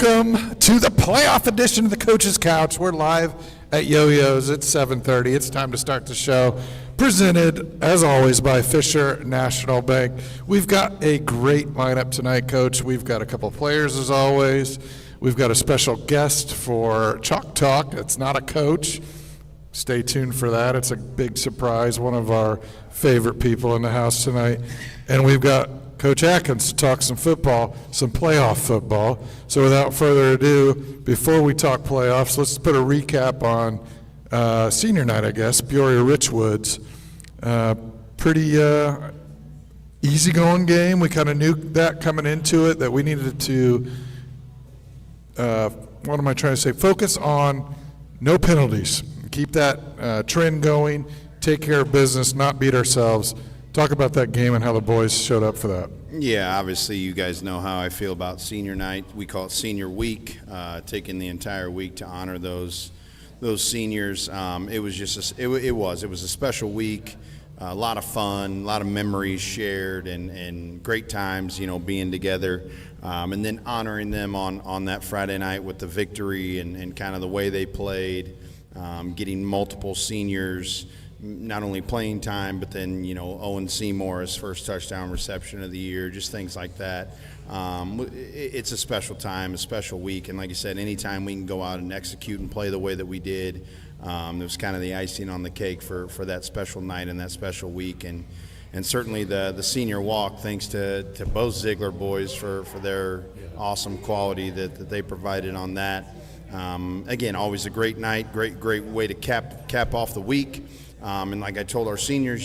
Welcome to the playoff edition of the Coach's Couch. We're live at Yoyo's at 7:30. It's time to start the show. Presented, as always, by Fisher National Bank. We've got a great lineup tonight, Coach. We've got a couple players, as always. We've got a special guest for Chalk Talk. It's not a coach. Stay tuned for that. It's a big surprise. One of our favorite people in the house tonight. And we've got Coach Adkins to talk some football, some playoff football. So without further ado, before we talk playoffs, let's put a recap on senior night, I guess, Peoria Richwoods. Pretty easygoing game. We kind of knew that coming into it, that we needed to, what am I trying to say, focus on no penalties. Keep that trend going, take care of business, not beat ourselves. Talk about that game and how the boys showed up for that. Yeah, obviously you guys know how I feel about senior night. We call it senior week, taking the entire week to honor those seniors. It was just it was a special week, a lot of fun, a lot of memories shared, and great times, being together, and then honoring them on that Friday night with the victory and kind of the way they played, getting multiple seniors not only playing time, but then, Owen Seymour's first touchdown reception of the year, just things like that. It's a special time, a special week, and like I said, anytime we can go out and execute and play the way that we did, it was kind of the icing on the cake for that special night and that special week. And certainly the senior walk, thanks to both Ziegler boys for their awesome quality that they provided on that. Again, always a great night, great way to cap off the week. And like I told our seniors,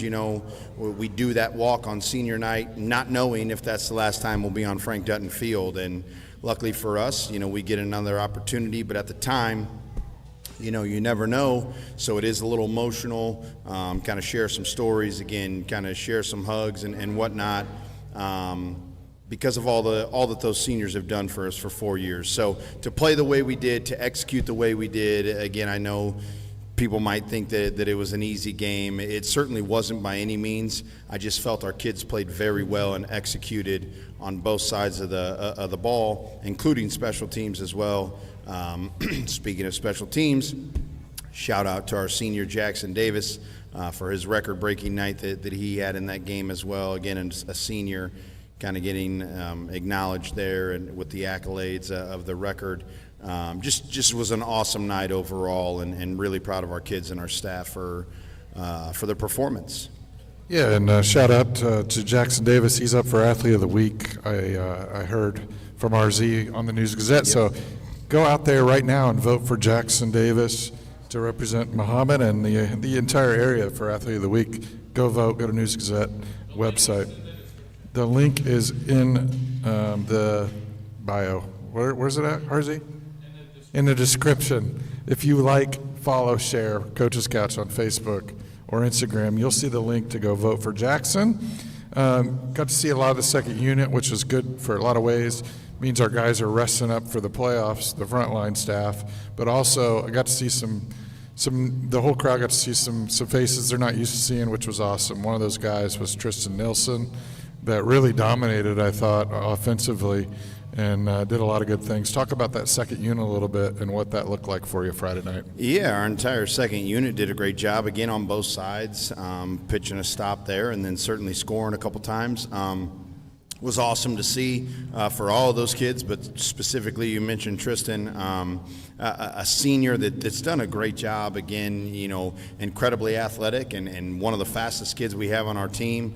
we do that walk on senior night, not knowing if that's the last time we'll be on Frank Dutton Field. And luckily for us, we get another opportunity. But at the time, you never know. So it is a little emotional, kind of share some stories, again, kind of share some hugs and whatnot, because of all that those seniors have done for us for 4 years. So to play the way we did, to execute the way we did, again, I know people might think that it was an easy game. It certainly wasn't by any means. I just felt our kids played very well and executed on both sides of the ball, including special teams as well. Speaking of special teams, shout out to our senior Jackson Davis for his record-breaking night that he had in that game as well. Again, a senior, kind of getting acknowledged there and with the accolades of the record. Just was an awesome night overall, and really proud of our kids and our staff for their performance. Yeah, and shout out to Jackson Davis. He's up for Athlete of the Week. I heard from RZ on the News Gazette. Yep. So go out there right now and vote for Jackson Davis to represent Mahomet and the entire area for Athlete of the Week. Go vote. Go to News Gazette website. The link is in the bio. Where's it at, RZ? In the description. If you follow, share Coach's Couch on Facebook or Instagram, you'll see the link to go vote for Jackson. Got to see a lot of the second unit, which is good for a lot of ways. Means our guys are resting up for the playoffs, the frontline staff. But also, I got to see the whole crowd got to see some faces they're not used to seeing, which was awesome. One of those guys was Tristan Nilsson, that really dominated, I thought, offensively, and did a lot of good things. Talk about that second unit a little bit and what that looked like for you Friday night. Yeah, our entire second unit did a great job, again, on both sides, pitching a stop there and then certainly scoring a couple times. Was awesome to see for all of those kids, but specifically you mentioned Tristan, a senior that's done a great job, again, incredibly athletic and one of the fastest kids we have on our team.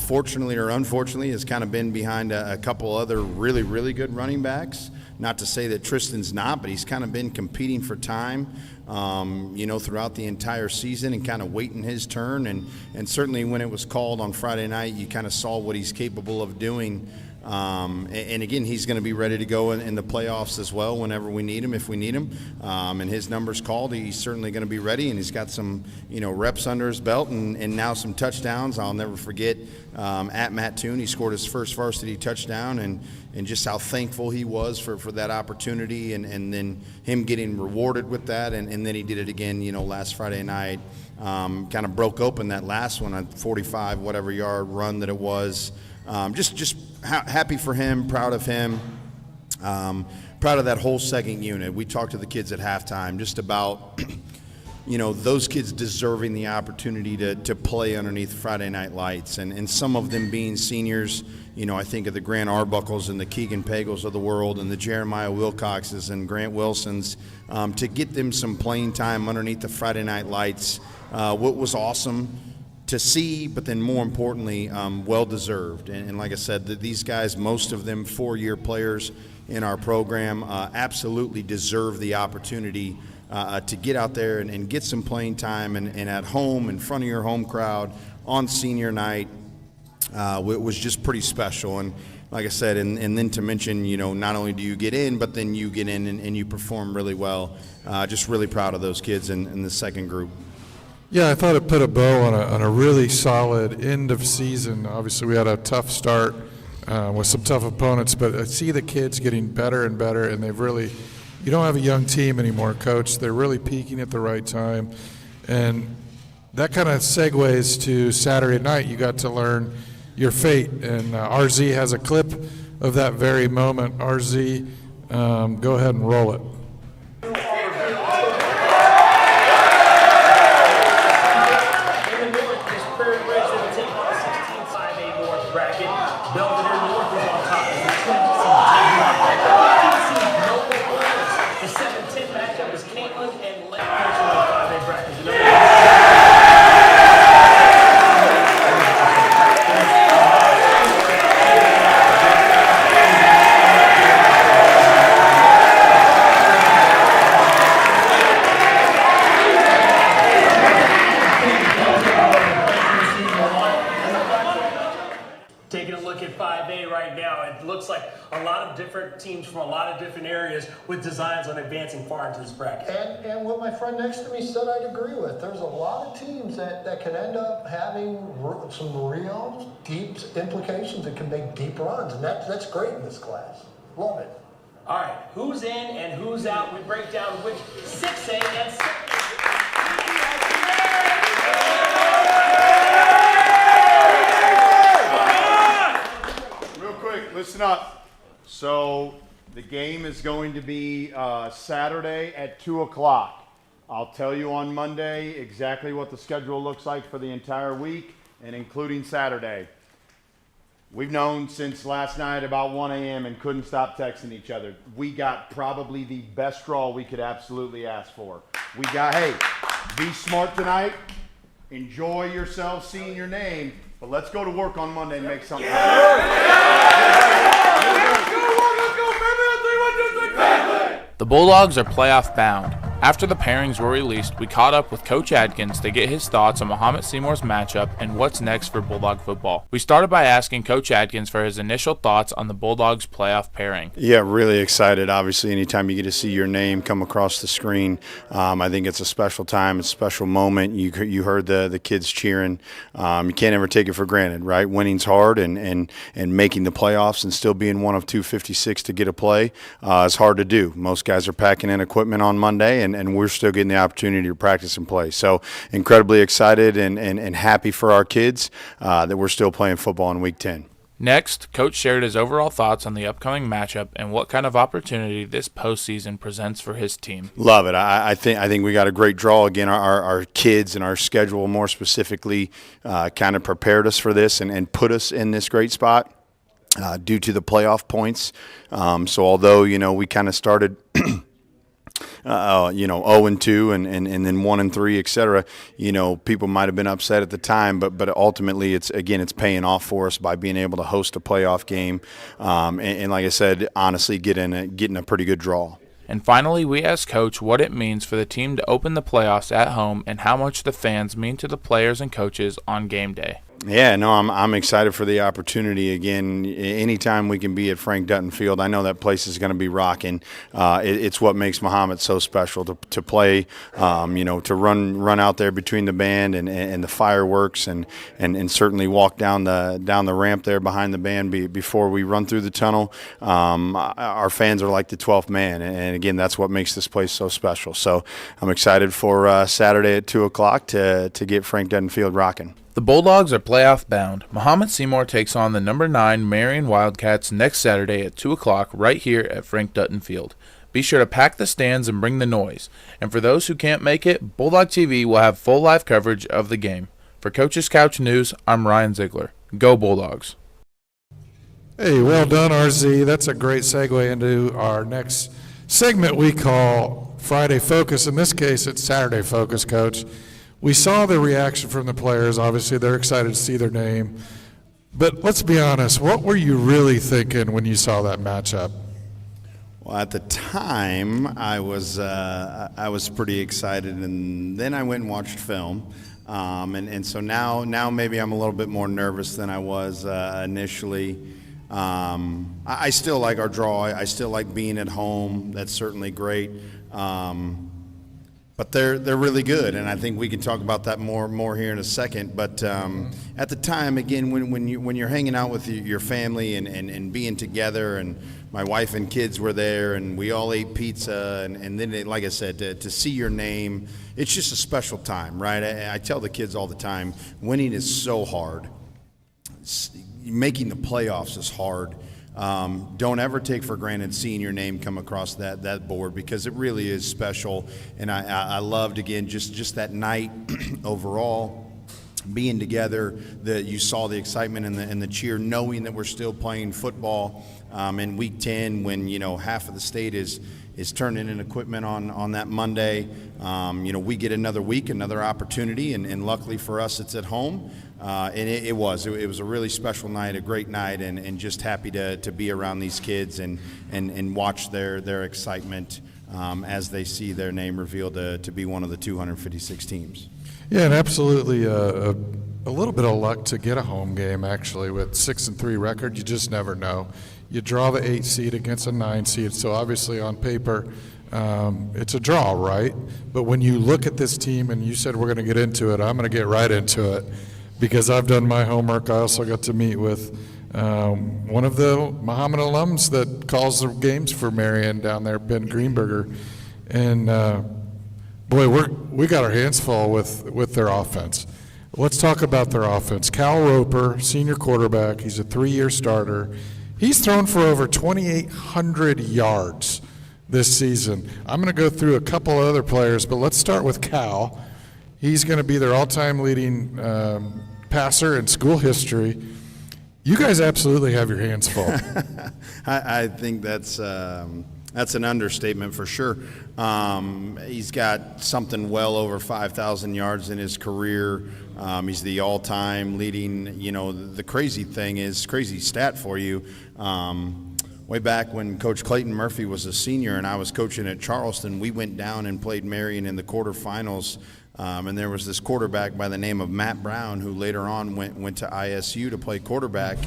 Fortunately or unfortunately has kind of been behind a couple other really, really good running backs. Not to say that Tristan's not, but he's kind of been competing for time, throughout the entire season and kind of waiting his turn. And certainly when it was called on Friday night, you kind of saw what he's capable of doing. And again, he's going to be ready to go in the playoffs as well whenever we need him, if we need him. And his number's called. He's certainly going to be ready, and he's got some, reps under his belt and now some touchdowns. I'll never forget at Mattoon, he scored his first varsity touchdown, and just how thankful he was for that opportunity, and then him getting rewarded with that, and then he did it again, last Friday night. Kind of broke open that last one, a 45 whatever yard run that it was. Just happy for him, proud of him. proud of that whole second unit. We talked to the kids at halftime just about those kids deserving the opportunity to play underneath Friday Night Lights, and some of them being seniors. I think of the Grant Arbuckles and the Keegan Pagels of the world and the Jeremiah Wilcoxes and Grant Wilsons, to get them some playing time underneath the Friday Night Lights. What was awesome to see, but then more importantly, well-deserved. And like I said, these guys, most of them 4-year players in our program, absolutely deserve the opportunity to get out there and get some playing time and at home in front of your home crowd on senior night. It was just pretty special. And like I said, and then to mention, not only do you get in, but then you get in and you perform really well. Just really proud of those kids in the second group. Yeah, I thought it put a bow on a really solid end of season. Obviously, we had a tough start with some tough opponents, but I see the kids getting better and better, and they've really – you don't have a young team anymore, Coach. They're really peaking at the right time. And that kind of segues to Saturday night. You got to learn your fate. And RZ has a clip of that very moment. RZ, go ahead and roll it. Teams from a lot of different areas with designs on advancing far into this bracket. And what my friend next to me said I'd agree with. There's a lot of teams that can end up having some real deep implications that can make deep runs, and that's great in this class. Love it. All right, who's in and who's out? We break down which 6A and 7A. Real quick, listen up. So the game is going to be Saturday at 2 o'clock. I'll tell you on Monday exactly what the schedule looks like for the entire week, and including Saturday. We've known since last night about 1 a.m. and couldn't stop texting each other. We got probably the best draw we could absolutely ask for. We got, hey, be smart tonight. Enjoy yourself seeing your name, but let's go to work on Monday and make something happen. The Bulldogs are playoff bound. After the pairings were released, we caught up with Coach Adkins to get his thoughts on Mahomet Seymour's matchup and what's next for Bulldog football. We started by asking Coach Adkins for his initial thoughts on the Bulldogs' playoff pairing. Yeah, really excited. Obviously, anytime you get to see your name come across the screen, I think it's a special time, it's a special moment. You heard the kids cheering. You can't ever take it for granted, right? Winning's hard, and making the playoffs and still being one of 256 to get a play is hard to do. Most guys are packing in equipment on Monday, and we're still getting the opportunity to practice and play. So incredibly excited and happy for our kids that we're still playing football in Week 10. Next, Coach shared his overall thoughts on the upcoming matchup and what kind of opportunity this postseason presents for his team. Love it. I think we got a great draw. Again, our kids and our schedule more specifically kind of prepared us for this and put us in this great spot due to the playoff points. So although, we kind of started – 0-2 and then 1-3, et cetera. People might have been upset at the time, but ultimately it's paying off for us by being able to host a playoff game. And like I said, honestly, getting a pretty good draw. And finally, we asked Coach what it means for the team to open the playoffs at home and how much the fans mean to the players and coaches on game day. Yeah, no, I'm excited for the opportunity. Again, anytime we can be at Frank Dutton Field, I know that place is going to be rocking. It's what makes Mahomet so special to play, to run out there between the band and the fireworks, and certainly walk down the ramp there behind the band before we run through the tunnel. Our fans are like the 12th man, and again, that's what makes this place so special. So I'm excited for Saturday at 2 o'clock to get Frank Dutton Field rocking. The Bulldogs are playoff bound. Mahomet Seymour takes on the number 9 Marion Wildcats next Saturday at 2 o'clock right here at Frank Dutton Field. Be sure to pack the stands and bring the noise. And for those who can't make it, Bulldog TV will have full live coverage of the game. For Coach's Couch News, I'm Ryan Ziegler. Go Bulldogs. Hey, well done, RZ. That's a great segue into our next segment we call Friday Focus. In this case, it's Saturday Focus, Coach. We saw the reaction from the players. Obviously, they're excited to see their name. But let's be honest, what were you really thinking when you saw that matchup? Well, at the time, I was pretty excited, and then I went and watched film. And so now maybe I'm a little bit more nervous than I was initially. I still like our draw. I still like being at home. That's certainly great. But they're really good, and I think we can talk about that more here in a second. But at the time, again, when you're hanging out with your family and being together, and my wife and kids were there, and we all ate pizza, and then, like I said, to see your name, it's just a special time, right? I tell the kids all the time, winning is so hard. Making the playoffs is hard. Don't ever take for granted seeing your name come across that board, because it really is special. And I loved, again, just that night overall, being together, that you saw the excitement and the cheer, knowing that we're still playing football in Week 10 when, half of the state is turning in equipment on that Monday. We get another week, another opportunity, and luckily for us, it's at home. And it was a really special night, a great night, and just happy to be around these kids and watch their excitement as they see their name revealed to be one of the 256 teams. Yeah, and absolutely a little bit of luck to get a home game, actually. With 6-3 record, you just never know. You draw the 8 seed against a 9 seed, so obviously on paper it's a draw, right? But when you look at this team, and you said we're going to get into it, I'm going to get right into it, because I've done my homework. I also got to meet with one of the Mahomet alums that calls the games for Marion down there, Ben Greenberger. And, boy, we got our hands full with their offense. Let's talk about their offense. Cal Roper, senior quarterback, he's a 3-year starter. He's thrown for over 2,800 yards this season. I'm going to go through a couple other players, but let's start with Cal. He's going to be their all-time leading passer in school history. You guys absolutely have your hands full. I think that's an understatement for sure. He's got something well over 5,000 yards in his career. He's the all-time leading. The crazy stat for you. Way back when Coach Clayton Murphy was a senior and I was coaching at Charleston, we went down and played Marion in the quarterfinals. And there was this quarterback by the name of Matt Brown, who later on went to ISU to play quarterback.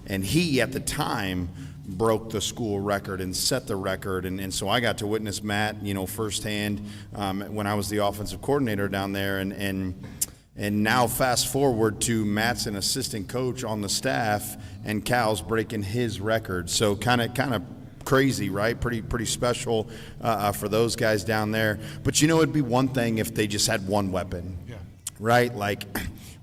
And he, at the time, broke the school record and set the record. And so I got to witness Matt, firsthand when I was the offensive coordinator down there. And now fast forward to Matt's an assistant coach on the staff, and Cal's breaking his record. So kind of crazy, right? Pretty special for those guys down there. But it'd be one thing if they just had one weapon, right? Like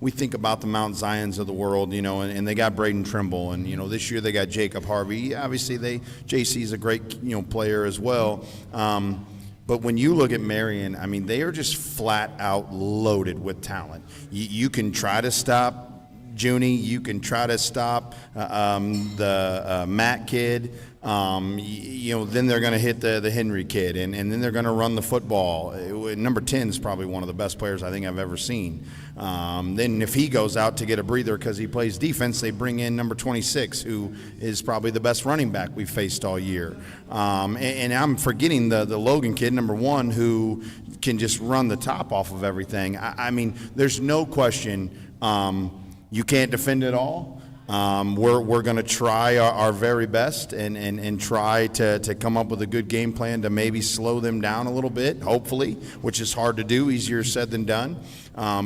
we think about the Mount Zions of the world, and they got Braden Trimble, and this year they got Jacob Harvey. Obviously, JC's a great juicer as well. But when you look at Marion, I mean, they are just flat out loaded with talent. You can try to stop Junie, you can try to stop the Matt kid. Then they're going to hit the Henry kid, and then they're going to run the football. Number 10 is probably one of the best players I think I've ever seen. Then if he goes out to get a breather because he plays defense, they bring in number 26, who is probably the best running back we've faced all year. And I'm forgetting the Logan kid, number 1, who can just run the top off of everything. I mean, there's no question you can't defend it all. We're going to try our very best and try to come up with a good game plan to maybe slow them down a little bit, hopefully, which is hard to do, easier said than done,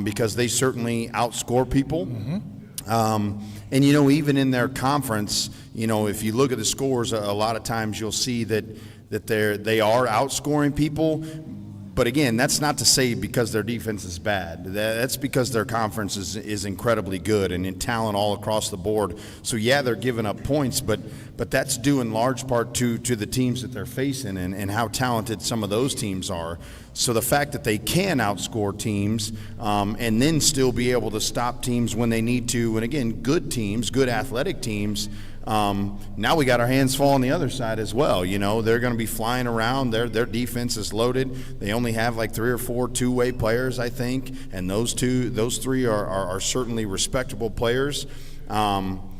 because they certainly outscore people. Mm-hmm. And, even in their conference, if you look at the scores, a lot of times you'll see that they are outscoring people, But again, that's not to say because their defense is bad. That's because their conference is incredibly good and in talent all across the board. So yeah, they're giving up points, but that's due in large part to the teams that they're facing and how talented some of those teams are. So the fact that they can outscore teams and then still be able to stop teams when they need to, and again, good teams, good athletic teams, now we got our hands full on the other side as well. You know, they're going to be flying around. Their defense is loaded. They only have like 3 or 4 two-way players, I think, and those 3 are certainly respectable players.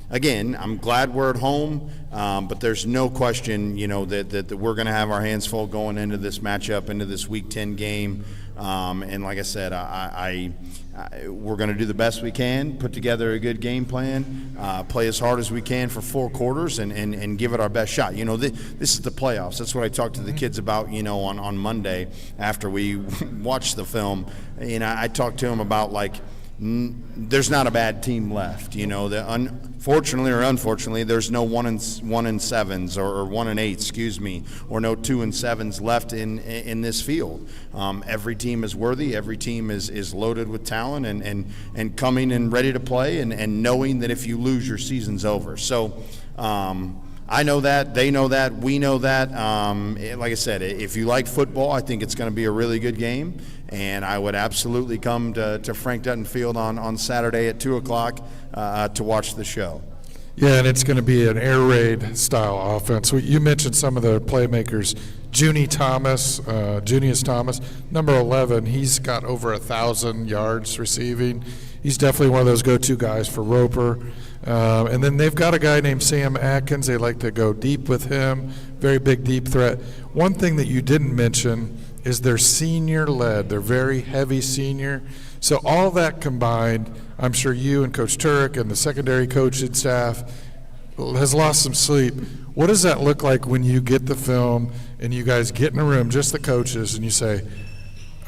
Again, I'm glad we're at home, but there's no question, you know, that we're going to have our hands full going into this matchup, into this Week 10 game. And like I said, we're going to do the best we can, put together a good game plan, play as hard as we can for 4 quarters, and give it our best shot. You know, this is the playoffs. That's what I talked to the kids about, you know, on Monday after we watched the film. You know, I talked to them about, like, there's not a bad team left. You know, fortunately or unfortunately, there's no 1 and 7s or 1 and 8s, excuse me, or no 2 and 7s left in this field. Every team is worthy. Every team is loaded with talent and coming and ready to play and knowing that if you lose, your season's over. So I know that, they know that, we know that. Like I said, if you like football, I think it's going to be a really good game, and I would absolutely come to Frank Dutton Field on Saturday at 2 o'clock to watch the show. Yeah, and it's going to be an air raid style offense. You mentioned some of the playmakers. Junius Thomas, number 11, he's got over 1,000 yards receiving. He's definitely one of those go-to guys for Roper. And then they've got a guy named Sam Adkins. They like to go deep with him, very big, deep threat. One thing that you didn't mention is they're senior-led. They're very heavy senior. So all that combined, I'm sure you and Coach Turek and the secondary coaching staff has lost some sleep. What does that look like when you get the film and you guys get in a room, just the coaches, and you say,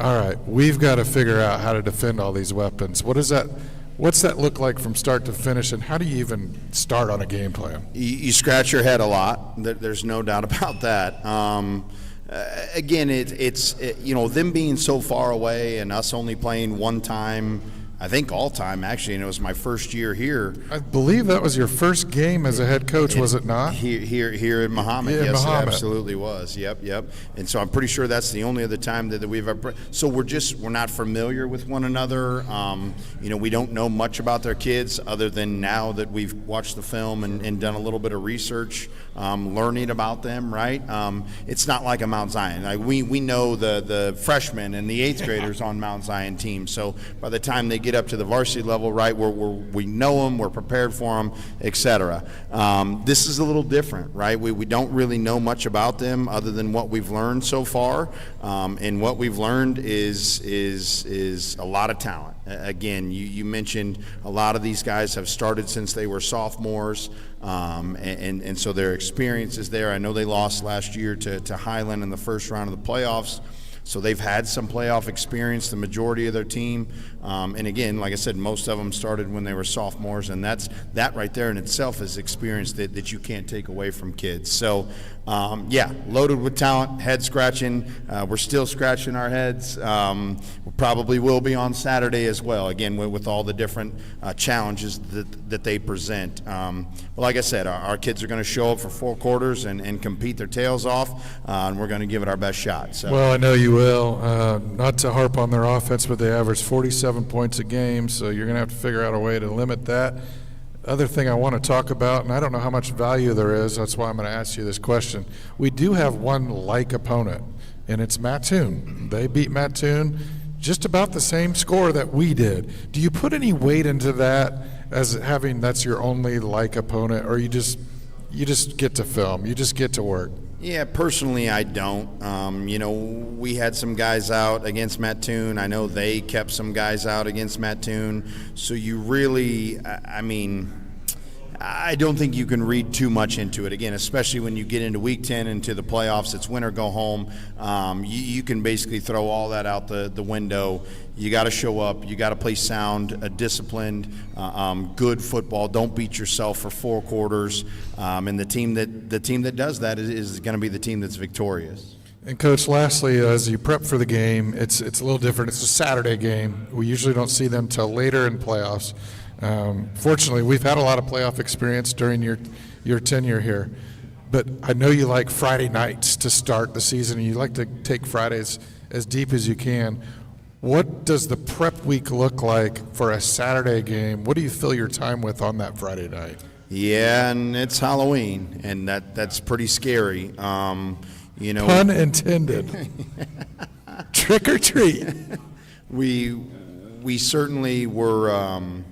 all right, we've got to figure out how to defend all these weapons? What's that look like from start to finish, and how do you even start on a game plan? You scratch your head a lot. There's no doubt about that. Again, it's you know, them being so far away and us only playing one time, I think all time actually, and it was my first year here. I believe that was your first game as a head coach, was it not? Here in Mahomet, Yeah, yes, Mahomet. it absolutely was. Yep. And so I'm pretty sure that's the only other time that we've ever. So we're not familiar with one another. You know, we don't know much about their kids other than now that we've watched the film and done a little bit of research, learning about them. Right? It's not like a Mount Zion. Like we know the freshmen and the 8th graders on Mount Zion team. So by the time they get up to the varsity level, right, we know them, we're prepared for them, etc. This is a little different, right? We don't really know much about them other than what we've learned so far, and what we've learned is a lot of talent. Again, you mentioned a lot of these guys have started since they were sophomores, and so their experience is there. I know they lost last year to Highland in the first round of the playoffs. So they've had some playoff experience, the majority of their team. And again, like I said, most of them started when they were sophomores, and that right there in itself is experience that you can't take away from kids. So, yeah, loaded with talent, head scratching. We're still scratching our heads. We probably will be on Saturday as well, again, with all the different challenges that they present. But like I said, our kids are going to show up for 4 quarters and compete their tails off, and we're going to give it our best shot. So. Well, I know you will. Not to harp on their offense, but they average 47 points a game, so you're going to have to figure out a way to limit that. Other thing I want to talk about, and I don't know how much value there is, that's why I'm going to ask you this question. We do have one like opponent, and it's Mattoon. They beat Mattoon just about the same score that we did. Do you put any weight into that as having that's your only like opponent, or you just get to film, you just get to work? Yeah, personally, I don't. You know, we had some guys out against Mattoon. I know they kept some guys out against Mattoon. So you really, I mean, I don't think you can read too much into it. Again, especially when you get into Week 10 into the playoffs, it's win or go home. You can basically throw all that out the window. You got to show up. You got to play sound, disciplined, good football. Don't beat yourself for 4 quarters. And the team that does that is going to be the team that's victorious. And Coach, lastly, as you prep for the game, it's a little different. It's a Saturday game. We usually don't see them till later in playoffs. Fortunately, we've had a lot of playoff experience during your tenure here. But I know you like Friday nights to start the season, and you like to take Fridays as deep as you can. What does the prep week look like for a Saturday game? What do you fill your time with on that Friday night? Yeah, and it's Halloween, and that's pretty scary. You know, Pun intended. Trick or treat. We certainly were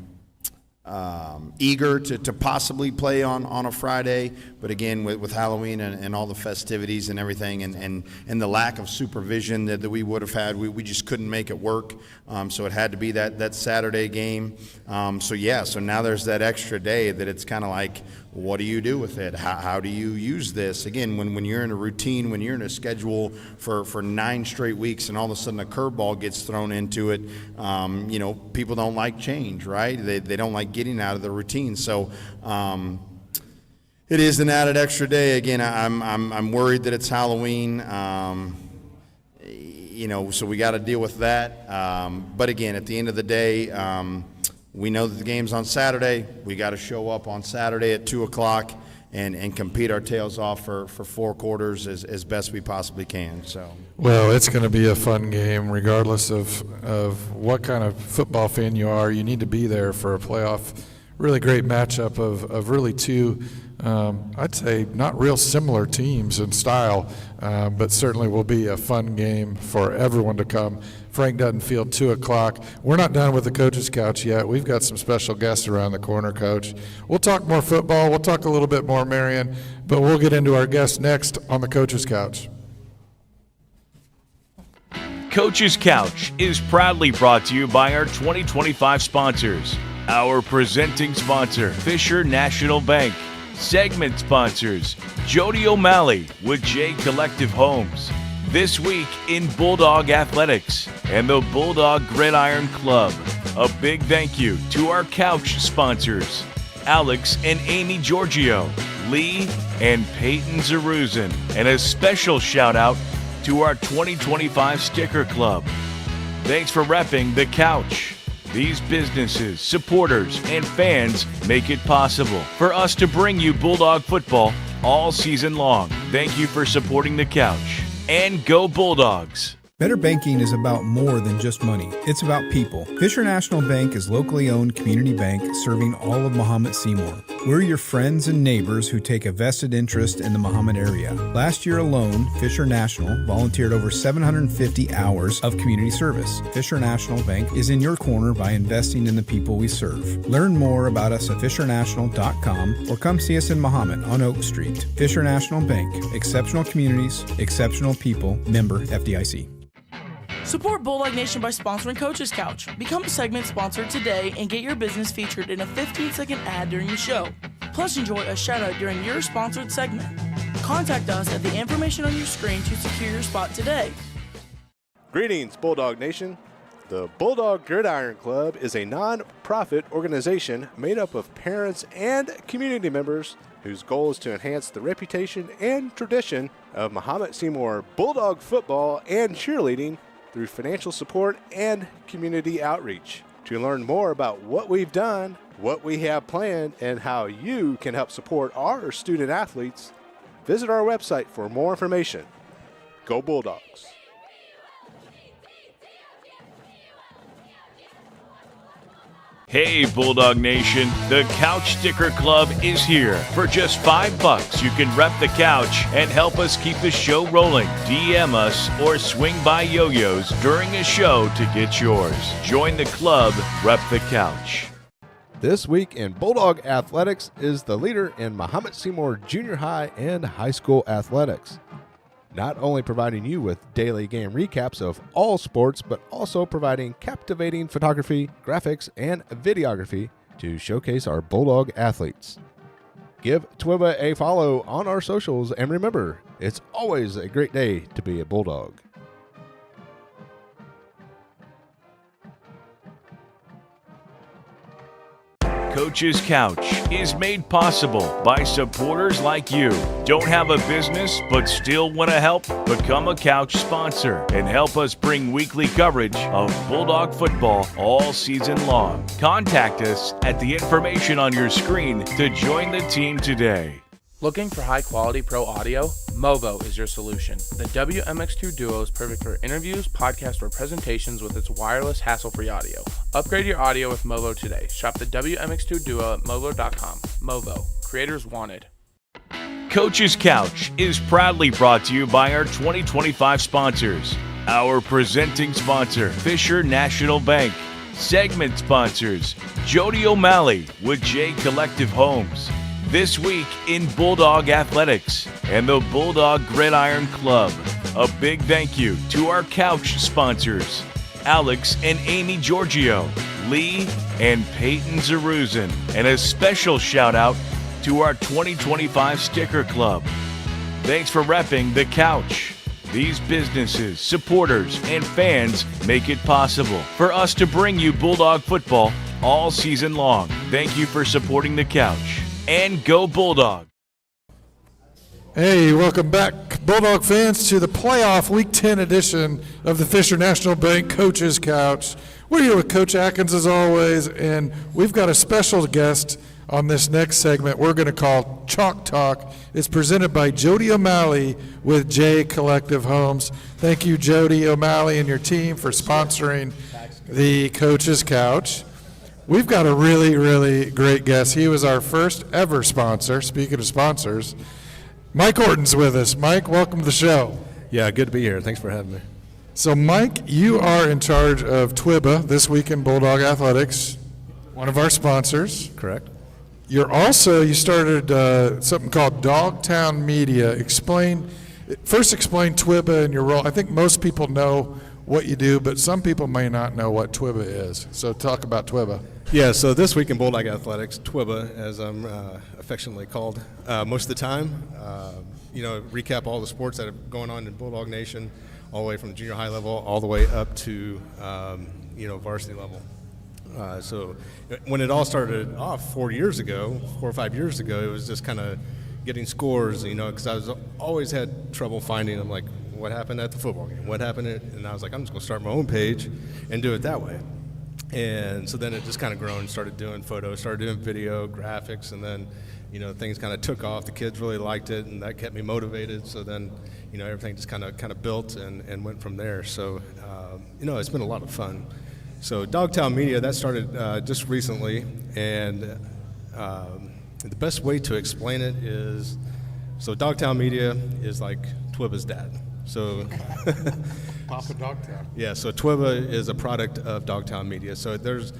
eager to possibly play on a Friday, but again, with Halloween and all the festivities and everything, and the lack of supervision that we would have had, we just couldn't make it work. So it had to be that Saturday game. So now there's that extra day that it's kind of like, what do you do with it? How do you use this? Again, when you're in a routine, when you're in a schedule for 9 straight weeks, and all of a sudden a curveball gets thrown into it, people don't like change, right? They don't like getting out of the routine. So it is an added extra day. Again, I'm worried that it's Halloween. So we got to deal with that. But again, at the end of the day, we know that the game's on Saturday. We got to show up on Saturday at 2 o'clock and compete our tails off for 4 quarters as best we possibly can. So, Well, it's going to be a fun game regardless of what kind of football fan you are. You need to be there for a playoff. Really great matchup of really two, I'd say, not real similar teams in style, but certainly will be a fun game for everyone to come. Frank Dutton Field, 2 o'clock. We're not done with the Coach's Couch yet. We've got some special guests around the corner, Coach. We'll talk more football. We'll talk a little bit more Marion, but we'll get into our guests next on the Coach's Couch. Coach's Couch is proudly brought to you by our 2025 sponsors. Our presenting sponsor, Fisher National Bank. Segment sponsors, Jodi O'Malley with J Collective Homes. This week in Bulldog Athletics and the Bulldog Gridiron Club. A big thank you to our couch sponsors, Alex and Amy Giorgio, Lee and Peyton Zaruzin, and a special shout out to our 2025 Sticker Club. Thanks for repping the couch. These businesses, supporters, and fans make it possible for us to bring you Bulldog football all season long. Thank you for supporting the couch. And go Bulldogs! Better banking is about more than just money. It's about people. Fisher National Bank is locally owned community bank serving all of Mahomet Seymour. We're your friends and neighbors who take a vested interest in the Mahomet area. Last year alone, Fisher National volunteered over 750 hours of community service. Fisher National Bank is in your corner by investing in the people we serve. Learn more about us at fishernational.com or come see us in Mahomet on Oak Street. Fisher National Bank. Exceptional communities, exceptional people. Member FDIC. Support Bulldog Nation by sponsoring Coach's Couch. Become a segment sponsor today and get your business featured in a 15-second ad during the show. Plus, enjoy a shout-out during your sponsored segment. Contact us at the information on your screen to secure your spot today. Greetings, Bulldog Nation. The Bulldog Gridiron Club is a non-profit organization made up of parents and community members whose goal is to enhance the reputation and tradition of Mahomet Seymour Bulldog football and cheerleading through financial support and community outreach. To learn more about what we've done, what we have planned, and how you can help support our student athletes, visit our website for more information. Go Bulldogs! Hey Bulldog Nation, the Couch Sticker Club is here. For just $5, you can rep the couch and help us keep the show rolling. DM us or swing by Yoyo's during a show to get yours. Join the club, rep the couch. This week in Bulldog Athletics is the leader in Mahomet Seymour Junior High and High School athletics. Not only providing you with daily game recaps of all sports, but also providing captivating photography, graphics, and videography to showcase our Bulldog athletes. Give Twiba a follow on our socials, and remember, it's always a great day to be a Bulldog. Coach's Couch is made possible by supporters like you. Don't have a business but still want to help? Become a couch sponsor and help us bring weekly coverage of Bulldog football all season long. Contact us at the information on your screen to join the team today. Looking for high-quality pro audio? Movo is your solution. The WMX2 Duo is perfect for interviews, podcasts, or presentations with its wireless, hassle-free audio. Upgrade your audio with Movo today. Shop the WMX2 Duo at movo.com. Movo. Creators wanted. Coach's Couch is proudly brought to you by our 2025 sponsors. Our presenting sponsor, Fisher National Bank. Segment sponsors, Jodi O'Malley with J Collective Homes. This week in Bulldog Athletics and the Bulldog Gridiron Club. A big thank you to our couch sponsors, Alex and Amy Giorgio, Lee and Peyton Zaruzin, and a special shout out to our 2025 Sticker Club. Thanks for repping the couch. These businesses, supporters, and fans make it possible for us to bring you Bulldog football all season long. Thank you for supporting the couch. And go Bulldog! Hey, welcome back, Bulldog fans, to the playoff Week 10 edition of the Fisher National Bank Coach's Couch. We're here with Coach Adkins as always, and we've got a special guest on this next segment we're going to call Chalk Talk. It's presented by Jodi O'Malley with J Collective Homes. Thank you, Jodi O'Malley and your team, for sponsoring the Coach's Couch. We've got a really, really great guest. He was our first ever sponsor. Speaking of sponsors, Mike Orton's with us. Mike, welcome to the show. Yeah, good to be here. Thanks for having me. So, Mike, you are in charge of TWIBA this week in Bulldog Athletics, one of our sponsors. Correct. You started something called Dogtown Media. Explain TWIBA and your role. I think most people know what you do, but some people may not know what TWIBA is. So talk about TWIBA. Yeah, so this week in Bulldog Athletics, TWIBA, as I'm affectionately called most of the time, recap all the sports that are going on in Bulldog Nation, all the way from junior high level all the way up to, varsity level. So when it all started off 4 or 5 years ago, it was just kind of getting scores, because I always had trouble finding them, like, what happened at the football game? What happened? And I was like, I'm just going to start my own page and do it that way. And so then it just kind of grown, started doing photos, started doing video, graphics, and then, things kind of took off. The kids really liked it, and that kept me motivated. So then, everything just kind of built and went from there. So, it's been a lot of fun. So Dogtown Media, that started just recently, and the best way to explain it is, so Dogtown Media is like TWIBA's dad. So Papa Dogtown. Yeah, so TWIBA is a product of Dogtown Media. So there's,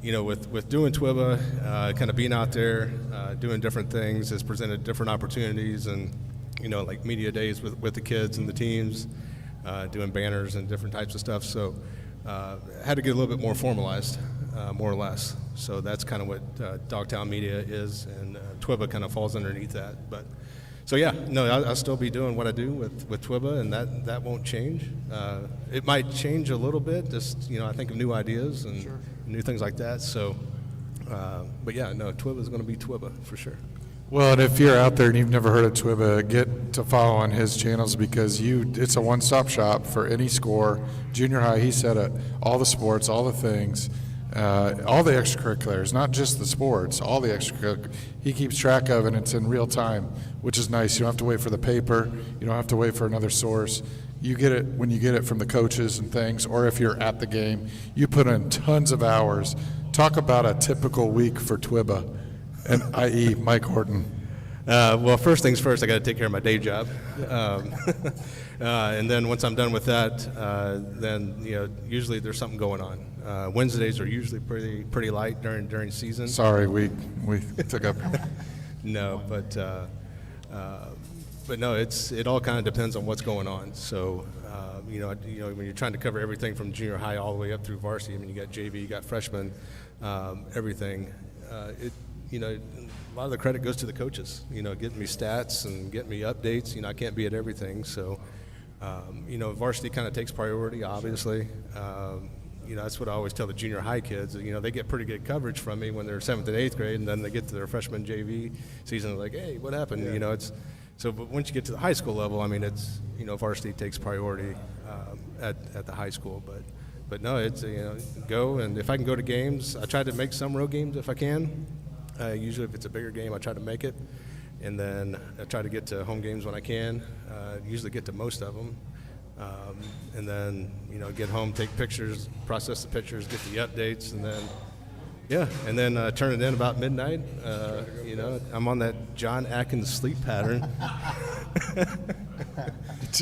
with doing TWIBA, kind of being out there, doing different things has presented different opportunities, and, like media days with the kids and the teams, doing banners and different types of stuff. So had to get a little bit more formalized, more or less. So that's kind of what Dogtown Media is, and TWIBA kind of falls underneath that. But so yeah, no, I'll still be doing what I do with TWIBA, and that won't change. It might change a little bit, just I think of new ideas and new things like that. So, but yeah, no, TWIBA is going to be TWIBA for sure. Well, and if you're out there and you've never heard of TWIBA, get to follow on his channels, because it's a one-stop shop for any score. Junior high, he said it, all the sports, all the things, all the extracurriculars, not just the sports, all the extracurriculars. He keeps track of, and it's in real time, which is nice. You don't have to wait for the paper. You don't have to wait for another source. You get it when you get it from the coaches and things, or if you're at the game, you put in tons of hours. Talk about a typical week for TWIBA. And i.e. Mike Horton. Well, first things first, I got to take care of my day job, and then once I'm done with that, then usually there's something going on. Wednesdays are usually pretty light during season. Sorry, we took up. No, but no, it all kind of depends on what's going on. So when you're trying to cover everything from junior high all the way up through varsity, you got JV, you got freshmen, everything. A lot of the credit goes to the coaches, getting me stats and getting me updates. I can't be at everything. So, varsity kind of takes priority, obviously. that's what I always tell the junior high kids. They get pretty good coverage from me when they're 7th and 8th grade, and then they get to their freshman JV season, like, hey, what happened? But once you get to the high school level, I mean, it's varsity takes priority at the high school, but no, it's go, and if I can go to games, I try to make some road games if I can. Usually, if it's a bigger game, I try to make it, and then I try to get to home games when I can. Usually, get to most of them. And then, get home, take pictures, process the pictures, get the updates, and then, turn it in about midnight. I'm on that Jon Adkins sleep pattern.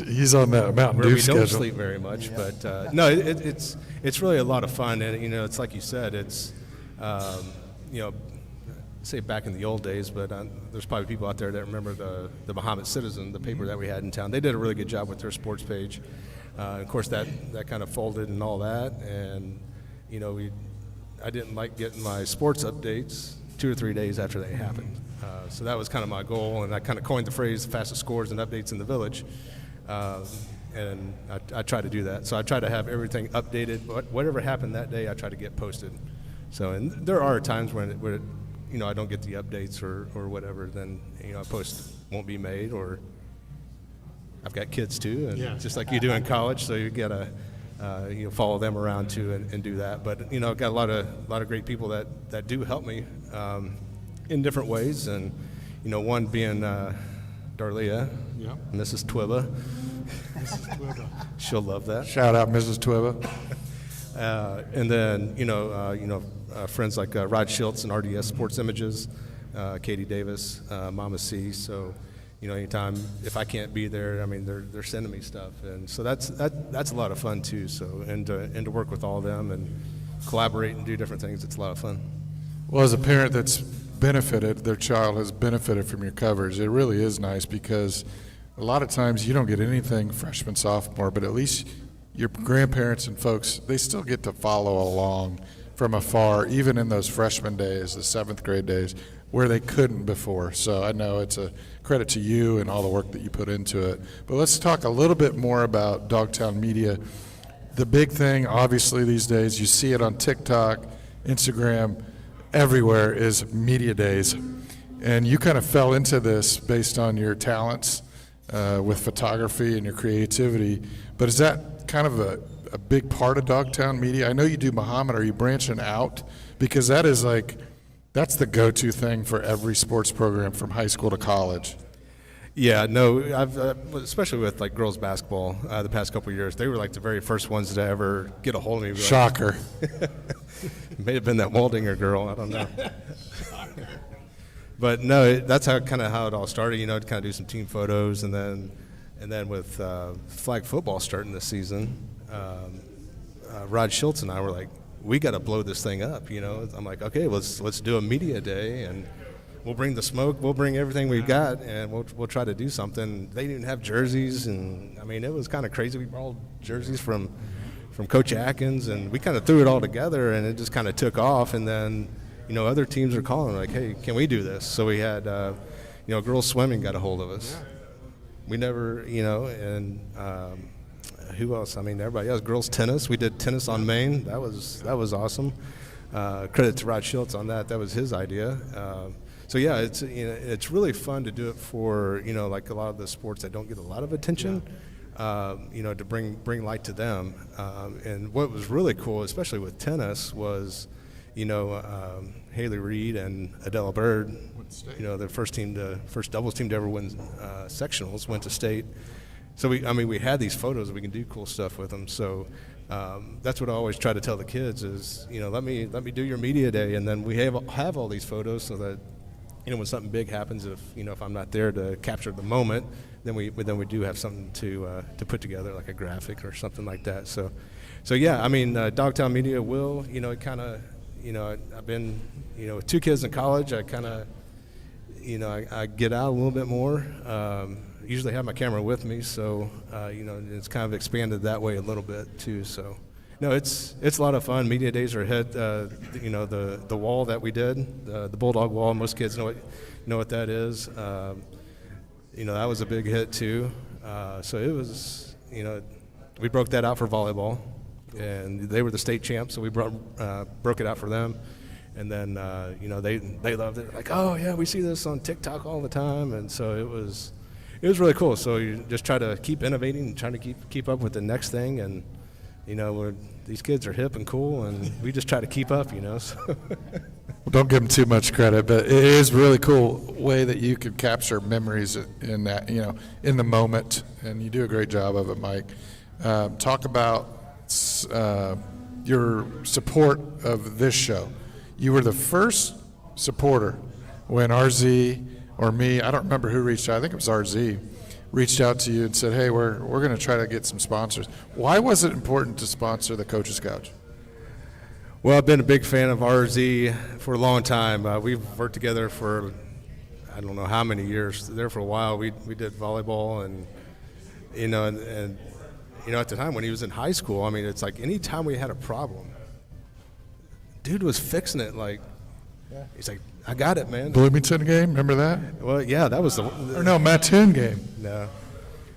He's on that Mountain Where Dew we schedule. don't sleep very much, but no, it's really a lot of fun, and it's like you said, it's say back in the old days, but there's probably people out there that remember the Mahomet Citizen, the paper that we had in town. They did a really good job with their sports page. Of course, that kind of folded and all that, and I didn't like getting my sports updates 2 or 3 days after they happened. So that was kind of my goal, and I kind of coined the phrase "fastest scores and updates in the village," and I try to do that. So I try to have everything updated. Whatever happened that day, I try to get posted. So, and there are times when I don't get the updates or whatever, then a post won't be made, or I've got kids too, and just like you do in college, so you gotta follow them around too and do that. But I've got a lot of great people that do help me in different ways, and one being Darlia, Mrs. Twibba. She'll love that. Shout out Mrs. Twibba. And then friends like Rod Schultz and RDS Sports Images, Katie Davis, Mama C. So anytime if I can't be there, I mean they're sending me stuff, and so that's a lot of fun too. So and to work with all of them and collaborate and do different things, it's a lot of fun. Well, as a parent that's benefited, their child has benefited from your coverage, it really is nice, because a lot of times you don't get anything freshman, sophomore, but at least your grandparents and folks, they still get to follow along from afar, even in those freshman days, the 7th grade days, where they couldn't before. So I know it's a credit to you and all the work that you put into it. But let's talk a little bit more about Dogtown Media. The big thing, obviously, these days, you see it on TikTok, Instagram, everywhere, is media days. And you kind of fell into this based on your talents with photography and your creativity. But is that kind of a big part of Dogtown Media? I know you do Mahomet. Are you branching out? Because that is that's the go-to thing for every sports program from high school to college. Yeah, no, I've especially with girls basketball the past couple of years, they were the very first ones to ever get a hold of me. Shocker. It may have been that Waldinger girl, I don't know. But no, that's how it all started. To kind of do some team photos, and then with flag football starting this season, Rod Schultz and I were like, we got to blow this thing up. I'm like, okay, let's do a media day, and we'll bring the smoke, we'll bring everything we've got, and we'll try to do something. They didn't have jerseys, and I mean, it was kind of crazy. We borrowed jerseys from Coach Adkins, and we kind of threw it all together, and it just kind of took off. And then other teams are calling like, hey, can we do this? So we had girls swimming got a hold of us. We never, and who else? I mean, everybody else. Girls tennis. We did tennis on Main. That was awesome. Credit to Rod Schultz on that. That was his idea. So yeah, it's really fun to do it for a lot of the sports that don't get a lot of attention. To bring light to them. And what was really cool, especially with tennis, was Haley Reed and Adela Bird. The first doubles team to ever win sectionals went to state. So we had these photos. We can do cool stuff with them. So that's what I always try to tell the kids is, let me do your media day, and then we have all these photos so that when something big happens, if I'm not there to capture the moment, then we do have something to put together, like a graphic or something like that. So yeah, I mean, Dogtown Media will, it kind of, I've been, with 2 kids in college, I kind of, I get out a little bit more. Usually have my camera with me, so it's kind of expanded that way a little bit too. So no, it's a lot of fun. Media days are ahead. The wall that we did, the Bulldog wall. Most kids know what that is. That was a big hit too. So it was, we broke that out for volleyball. and they were the state champs, so we broke it out for them. And then, they loved it. Like, oh, yeah, we see this on TikTok all the time. And so it was really cool. So you just try to keep innovating and trying to keep up with the next thing. And, these kids are hip and cool, and we just try to keep up, So. Well, don't give them too much credit, but it is really cool way that you can capture memories in that, in the moment. And you do a great job of it, Mike. Talk about your support of this show. You were the first supporter when RZ or me, I don't remember who reached out, I think it was RZ, reached out to you and said, hey, we're going to try to get some sponsors. Why was it important to sponsor the Coach's Couch? Well, I've been a big fan of RZ for a long time. We've worked together for I don't know how many years. There for a while, we did volleyball, and at the time when he was in high school, I mean, it's like any time we had a problem, dude was fixing it. Like, he's like, I got it, man. Bloomington game, remember that? Well, yeah, that was or no, Mattoon game. No.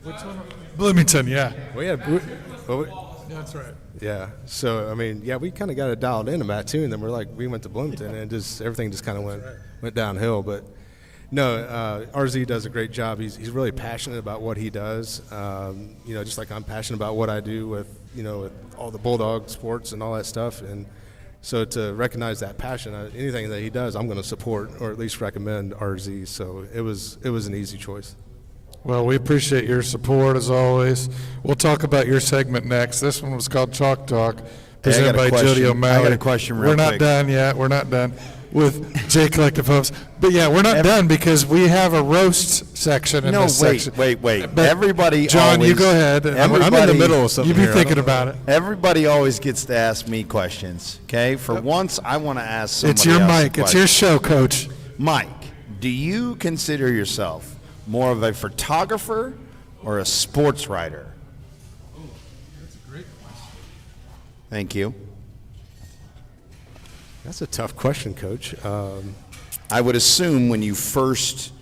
Which one? Bloomington, yeah. Well, yeah. Yeah, that's right. Yeah. So, I mean, yeah, we kind of got it dialed in at Mattoon. Then we went to Bloomington, and everything just kind of went downhill. But no, RZ does a great job. He's really passionate about what he does. Just like I'm passionate about what I do with with all the Bulldog sports and all that stuff. And so to recognize that passion, anything that he does, I'm going to support or at least recommend RZ. So it was an easy choice. Well, we appreciate your support as always. We'll talk about your segment next. This one was called Chalk Talk, presented by Jodi O'Malley. I got a question real quick. We're not done yet. We're not done with J Collective Hopes. But yeah, we're not done because we have a roast section in this section. Wait. But Everybody John, always, you go ahead. I'm in the middle of something. You be thinking about it. Everybody always gets to ask me questions, okay? For once, I want to ask somebody It's your else mic. It's your show, Coach. Mike, do you consider yourself more of a photographer or a sports writer? That's a great question. Thank you. That's a tough question, Coach. I would assume when you first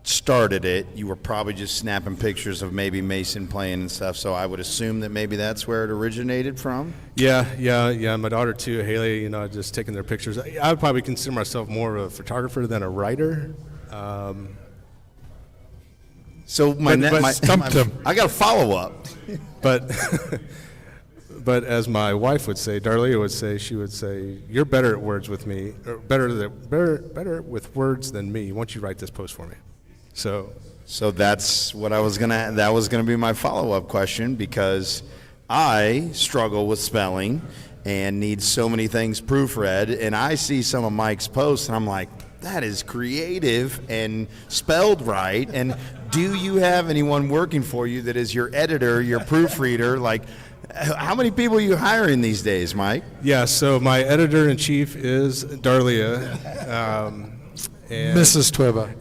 started it, you were probably just snapping pictures of maybe Mason playing and stuff, so I would assume that maybe that's where it originated from? Yeah. My daughter, too, Haley, just taking their pictures. I would probably consider myself more of a photographer than a writer. So I got a follow-up. But as my wife would say, Darlia would say, she would say, you're better at words with me, or better with words than me. Why don't you write this post for me? So that's what that was gonna be my follow-up question, because I struggle with spelling and need so many things proofread, and I see some of Mike's posts and I'm like, that is creative and spelled right. And do you have anyone working for you that is your editor, your proofreader? Like, how many people are you hiring these days, Mike? Yeah, so my editor-in-chief is Darlia. And Mrs. Twiba.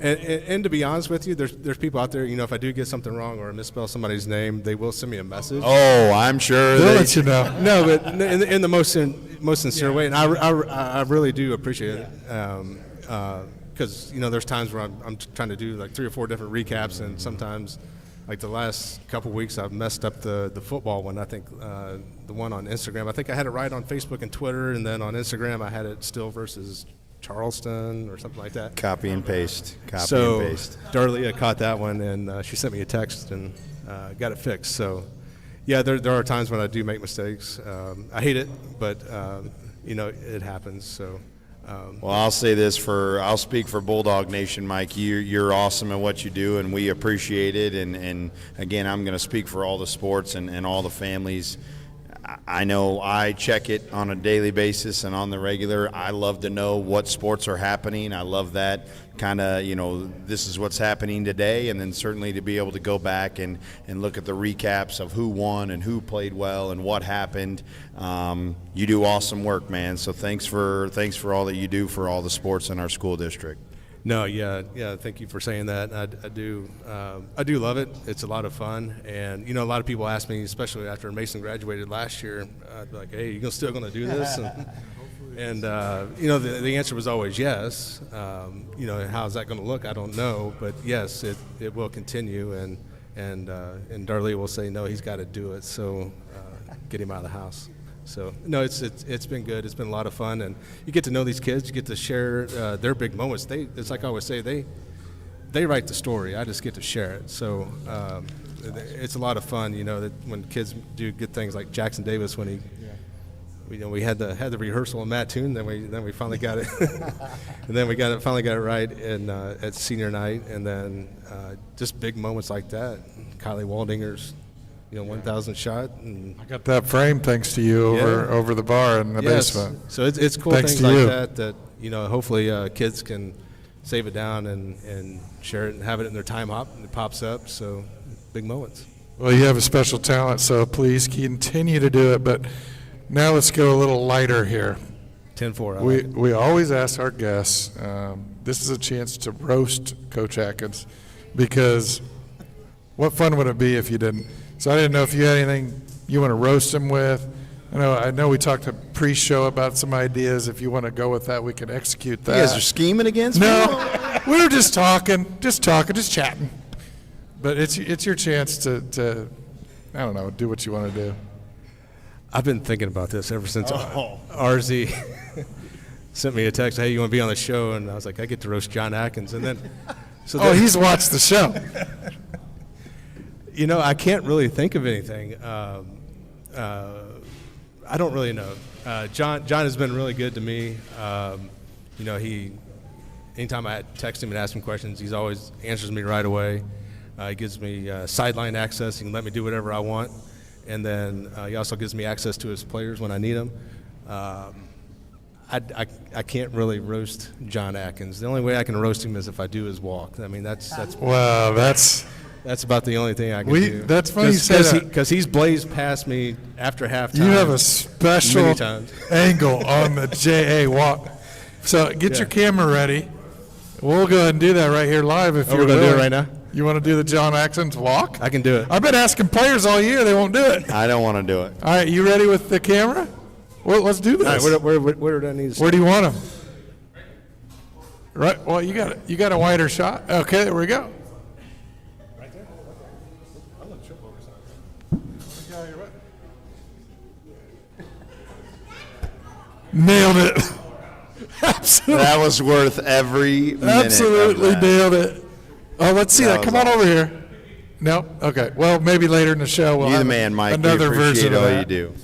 And to be honest with you, there's people out there, if I do get something wrong or I misspell somebody's name, they will send me a message. Oh, I'm sure they'll let you know. No, but in the most sincere way, and I really do appreciate it. Because there's times where I'm trying to do like 3 or 4 different recaps, and sometimes, like the last couple weeks, I've messed up the football one. I think the one on Instagram. I think I had it right on Facebook and Twitter, and then on Instagram I had it Still versus Charleston or something like that. Copy and paste. So Darlia caught that one, and she sent me a text and got it fixed. So yeah, there are times when I do make mistakes. I hate it, but it happens. So. Well, I'll say this I'll speak for Bulldog Nation, Mike. You're awesome at what you do, and we appreciate it. And again, I'm going to speak for all the sports and all the families. I know I check it on a daily basis and on the regular. I love to know what sports are happening. I love that kind of, this is what's happening today, and then certainly to be able to go back and look at the recaps of who won and who played well and what happened. You do awesome work, man. So thanks for all that you do for all the sports in our school district. No, yeah. Thank you for saying that. I do love it. It's a lot of fun, and a lot of people ask me, especially after Mason graduated last year, I'd be like, "Hey, you still going to do this?" And the answer was always yes. How's that going to look? I don't know, but yes, it will continue, and Darlia will say no, he's got to do it. So get him out of the house. So no, it's been good. It's been a lot of fun, and you get to know these kids. You get to share their big moments. It's like I always say, they write the story. I just get to share it. So it's a lot of fun. You know, that when kids do good things like Jackson Davis when he. We had the rehearsal in Mattoon, then we finally got it, and then finally got it right at senior night, and then just big moments like that. Kylie Waldinger's, 1,000 shot, and I got that frame thanks to you over the bar in the basement. So it's cool Thanks things to like that hopefully kids can save it down and share it and have it in their time hop, and it pops up. So big moments. Well, you have a special talent, so please continue to do it. But now let's go a little lighter here. 10-4. We always ask our guests, this is a chance to roast Coach Adkins, because what fun would it be if you didn't? So I didn't know if you had anything you want to roast him with. I know we talked pre-show about some ideas. If you want to go with that, we can execute that. You guys are scheming against me? No, we were just talking, just chatting. But it's your chance to I don't know, do what you want to do. I've been thinking about this ever since RZ sent me a text, hey, you want to be on the show? And I was like, I get to roast Jon Adkins. And then, he's watched the show. I can't really think of anything. I don't really know. John has been really good to me. Anytime I text him and ask him questions, he always answers me right away. He gives me sideline access. He can let me do whatever I want. And then he also gives me access to his players when I need them. I can't really roast Jon Adkins. The only way I can roast him is if I do his walk. I mean, that's about the only thing I can do. That's funny you say that. Because he's blazed past me after halftime. You have a special angle on the JA walk. So get your camera ready. We'll go ahead and do that right here live if you're going to do it right now? You want to do the Jon Adkins walk? I can do it. I've been asking players all year. They won't do it. I don't want to do it. All right, you ready with the camera? Well, let's do this. All right, where do I need to Where do you want him? Right. Well, you got it. You got a wider shot. Okay, there we go. Right there. I'm gonna trip over something. Nailed it. Absolutely. That was worth every minute. Absolutely nailed it. Oh, let's see that. Come on over here. No? Okay. Well, maybe later in the show we'll You're have the man, Mike. another we appreciate version of all that. you do.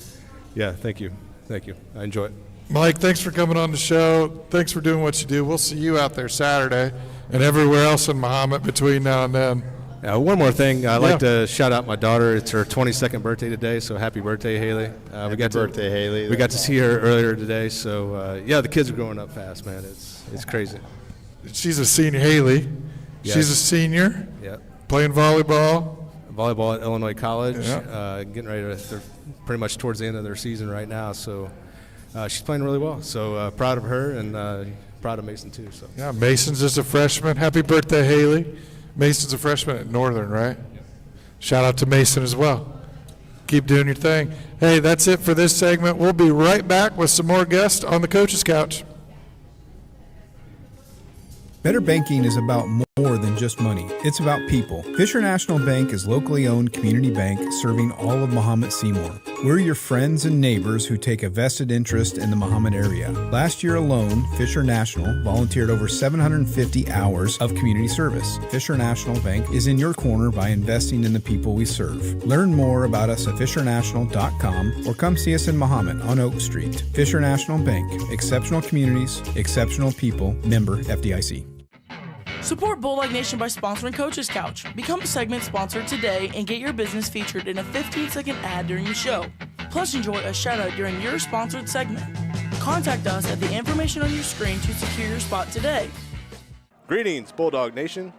Yeah, thank you. Thank you. I enjoy it. Mike, thanks for coming on the show. Thanks for doing what you do. We'll see you out there Saturday and everywhere else in Mahomet between now and then. One more thing. I'd like to shout out my daughter. It's her 22nd birthday today, so happy birthday, Haley. Happy birthday, Haley. We got to see her earlier today, so the kids are growing up fast, man. It's crazy. She's a senior, Haley. Yes. She's a senior. Yeah. Playing volleyball. Volleyball at Illinois College. Yeah. Getting ready they're pretty much towards the end of their season right now, so she's playing really well. So proud of her and proud of Mason too. So. Yeah, Mason's just a freshman. Happy birthday, Haley. Mason's a freshman at Northern, right? Shout out to Mason as well. Keep doing your thing. Hey, that's it for this segment. We'll be right back with some more guests on the Coach's Couch. Better banking is about more than just money. It's about people. Fisher National Bank is locally owned community bank serving all of Mahomet Seymour. We're your friends and neighbors who take a vested interest in the Mahomet area. Last year alone, Fisher National volunteered over 750 hours of community service. Fisher National Bank is in your corner by investing in the people we serve. Learn more about us at fishernational.com or come see us in Mahomet on Oak Street. Fisher National Bank. Exceptional communities, exceptional people. Member FDIC. Support Bulldog Nation by sponsoring Coach's Couch. Become a segment sponsor today and get your business featured in a 15-second ad during the show. Plus, enjoy a shout-out during your sponsored segment. Contact us at the information on your screen to secure your spot today. Greetings, Bulldog Nation.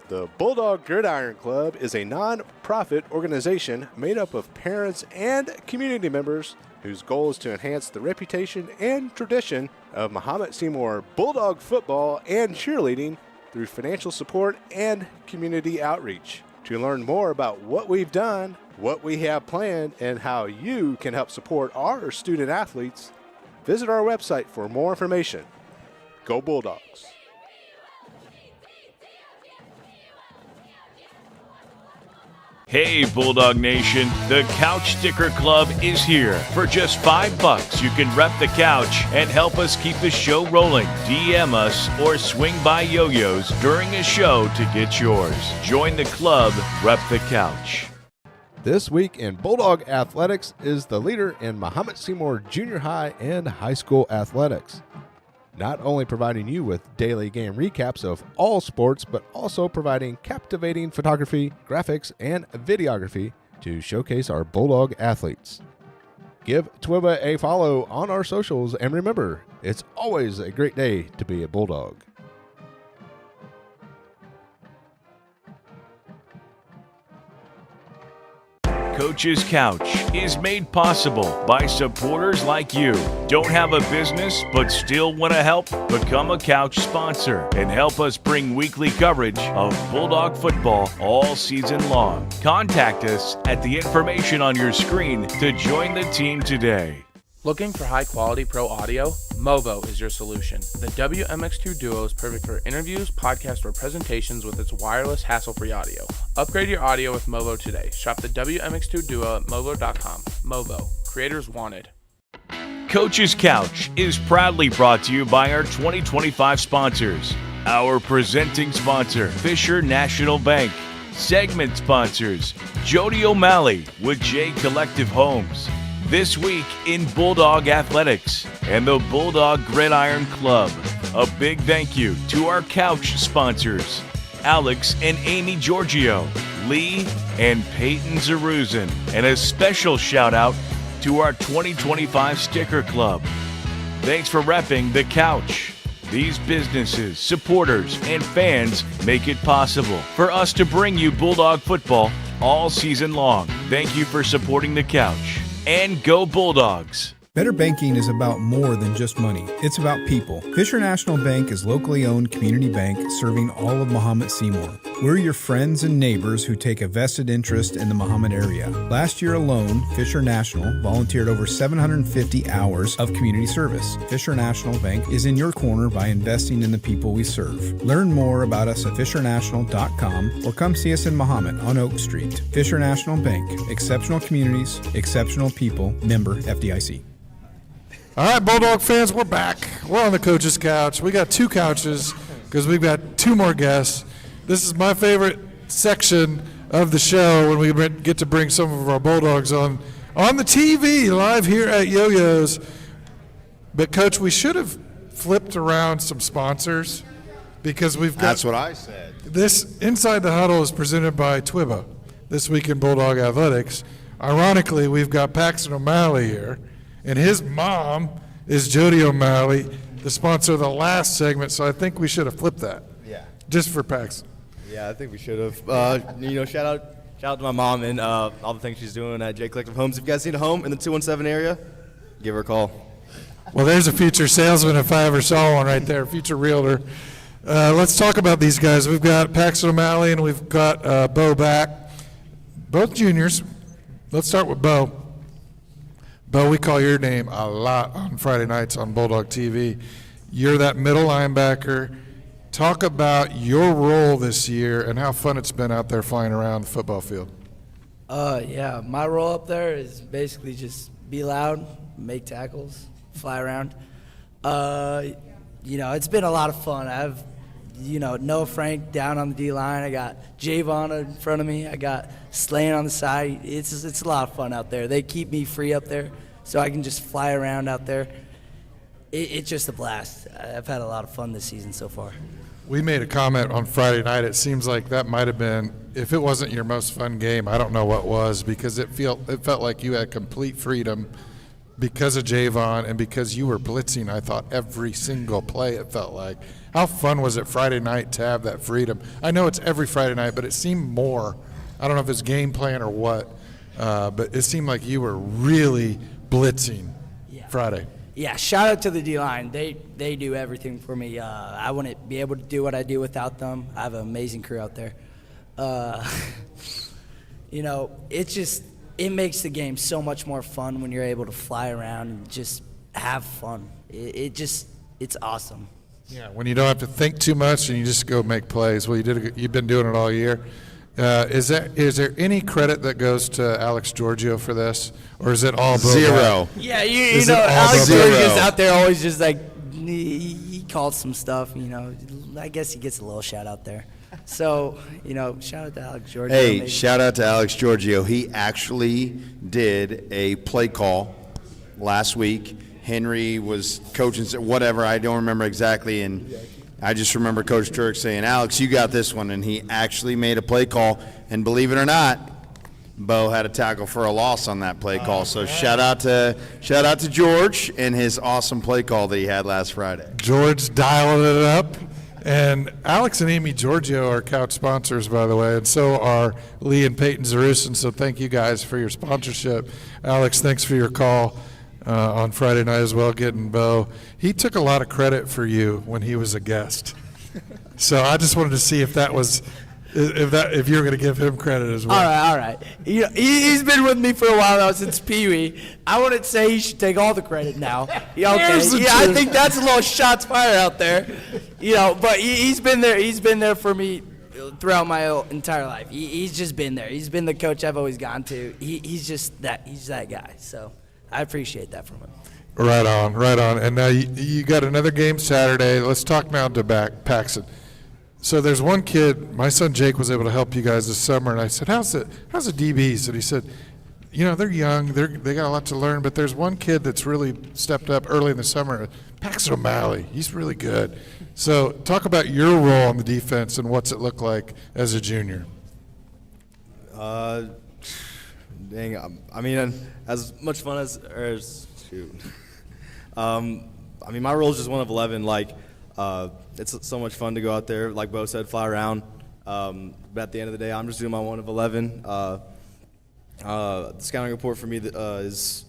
The Bulldog Gridiron Club is a non-profit organization made up of parents and community members whose goal is to enhance the reputation and tradition of Mahomet Seymour Bulldog football and cheerleading through financial support and community outreach. To learn more about what we've done, what we have planned, and how you can help support our student athletes, visit our website for more information. Go Bulldogs! Hey Bulldog Nation, the Couch Sticker Club is here. For just $5, you can rep the couch and help us keep the show rolling. DM us or swing by Yoyo's during a show to get yours. Join the club, rep the couch. This week in Bulldog Athletics is the leader in Mahomet Seymour Junior High and High School Athletics. Not only providing you with daily game recaps of all sports, but also providing captivating photography, graphics, and videography to showcase our Bulldog athletes. Give Twiba a follow on our socials, and remember, it's always a great day to be a Bulldog. Coach's Couch is made possible by supporters like you. Don't have a business but still want to help? Become a couch sponsor and help us bring weekly coverage of Bulldog football all season long. Contact us at the information on your screen to join the team today. Looking for high-quality pro audio? Movo is your solution. The WMX2 Duo is perfect for interviews, podcasts, or presentations with its wireless, hassle-free audio. Upgrade your audio with Movo today. Shop the WMX2 Duo at movo.com. Movo. Creators wanted. Coach's Couch is proudly brought to you by our 2025 sponsors. Our presenting sponsor, Fisher National Bank. Segment sponsors, Jodi O'Malley with J Collective Homes. This week in Bulldog Athletics and the Bulldog Gridiron Club. A big thank you to our couch sponsors, Alex and Amy Giorgio, Lee and Peyton Zaruzin, and a special shout out to our 2025 Sticker Club. Thanks for repping the couch. These businesses, supporters, and fans make it possible for us to bring you Bulldog football all season long. Thank you for supporting the couch. And go Bulldogs! Better banking is about more than just money. It's about people. Fisher National Bank is locally owned community bank serving all of Mahomet Seymour. We're your friends and neighbors who take a vested interest in the Mahomet area. Last year alone, Fisher National volunteered over 750 hours of community service. Fisher National Bank is in your corner by investing in the people we serve. Learn more about us at fishernational.com or come see us in Mahomet on Oak Street. Fisher National Bank. Exceptional communities, exceptional people. Member FDIC. All right, Bulldog fans, we're back. We're on the coach's couch. We got two couches because we've got two more guests. This is my favorite section of the show when we get to bring some of our Bulldogs on the TV live here at Yoyo's. But, Coach, we should have flipped around some sponsors because we've got. That's what I said. This Inside the Huddle is presented by Twiba this week in Bulldog Athletics. Ironically, we've got Paxton O'Malley here. And his mom is Jodi O'Malley, the sponsor of the last segment, so I think we should have flipped that. Yeah. Just for Paxton. Yeah, I think we should have. Shout out to my mom and all the things she's doing at J Collective Homes. If you guys need a home in the 217 area, give her a call. Well, there's a future salesman if I ever saw one right there, future realtor. Let's talk about these guys. We've got Paxton O'Malley and we've got Bo back, both juniors. Let's start with Bo. Bo, we call your name a lot on Friday nights on Bulldog TV. You're that middle linebacker. Talk about your role this year and how fun it's been out there flying around the football field. Yeah, my role up there is basically just be loud, make tackles, fly around. It's been a lot of fun. I have, Noah Frank down on the D-line. I got Javon in front of me. I got Slane on the side. It's a lot of fun out there. They keep me free up there so I can just fly around out there. It's just a blast. I've had a lot of fun this season so far. We made a comment on Friday night. It seems like that might have been, if it wasn't your most fun game, I don't know what was, because it felt like you had complete freedom because of Javon and because you were blitzing, I thought, every single play, it felt like. How fun was it Friday night to have that freedom? I know it's every Friday night, but it seemed more. I don't know if it's game plan or what, but it seemed like you were really blitzing Friday. Yeah, shout out to the D-line. They do everything for me. I wouldn't be able to do what I do without them. I have an amazing crew out there. It makes the game so much more fun when you're able to fly around and just have fun. It's awesome. Yeah, when you don't have to think too much and you just go make plays. Well, you've been doing it all year. Is there any credit that goes to Alex Giorgio for this, or is it all Bo? Zero. Yeah, Is you know, it all Alex Bo? George is out there always just like, he called some stuff, you know. I guess he gets a little shout out there. So, you know, shout out to Alex Giorgio. Hey, maybe. shout out to Alex Giorgio. He actually did a play call last week. Henry was coaching, whatever, I don't remember exactly, and I just remember Coach Turk saying, Alex, you got this one, and he actually made a play call, and believe it or not, Bo had a tackle for a loss on that play call. So shout out to George and his awesome play call that he had last Friday. George dialed it up. And Alex and Amy Giorgio are couch sponsors, by the way, and so are Lee and Peyton Zarusin. So thank you guys for your sponsorship. Alex, thanks for your call on Friday night as well, getting Bo. He took a lot of credit for you when he was a guest. So I just wanted to see if that was if you were going to give him credit as well. All right. You know, he's been with me for a while now, since Pee Wee. I wouldn't say he should take all the credit now. Yeah, okay. I think that's a little shots fired out there. You know, but he's been there. He's been there for me throughout my entire life. He's just been there. He's been the coach I've always gone to. He's just that. He's that guy. So I appreciate that from him. Right on. And now you got another game Saturday. Let's talk now to Paxton. So there's one kid, my son Jake was able to help you guys this summer, and I said, how's the DBs? And he said, you know, they're young, they got a lot to learn, but there's one kid that's really stepped up early in the summer, Paxton O'Malley. He's really good. So talk about your role on the defense and what's it look like as a junior. I mean, as much fun as shoot. I mean, my role is just one of 11. Like, it's so much fun to go out there, like Bo said, fly around. But at the end of the day, I'm just doing my 1 of 11. The scouting report for me is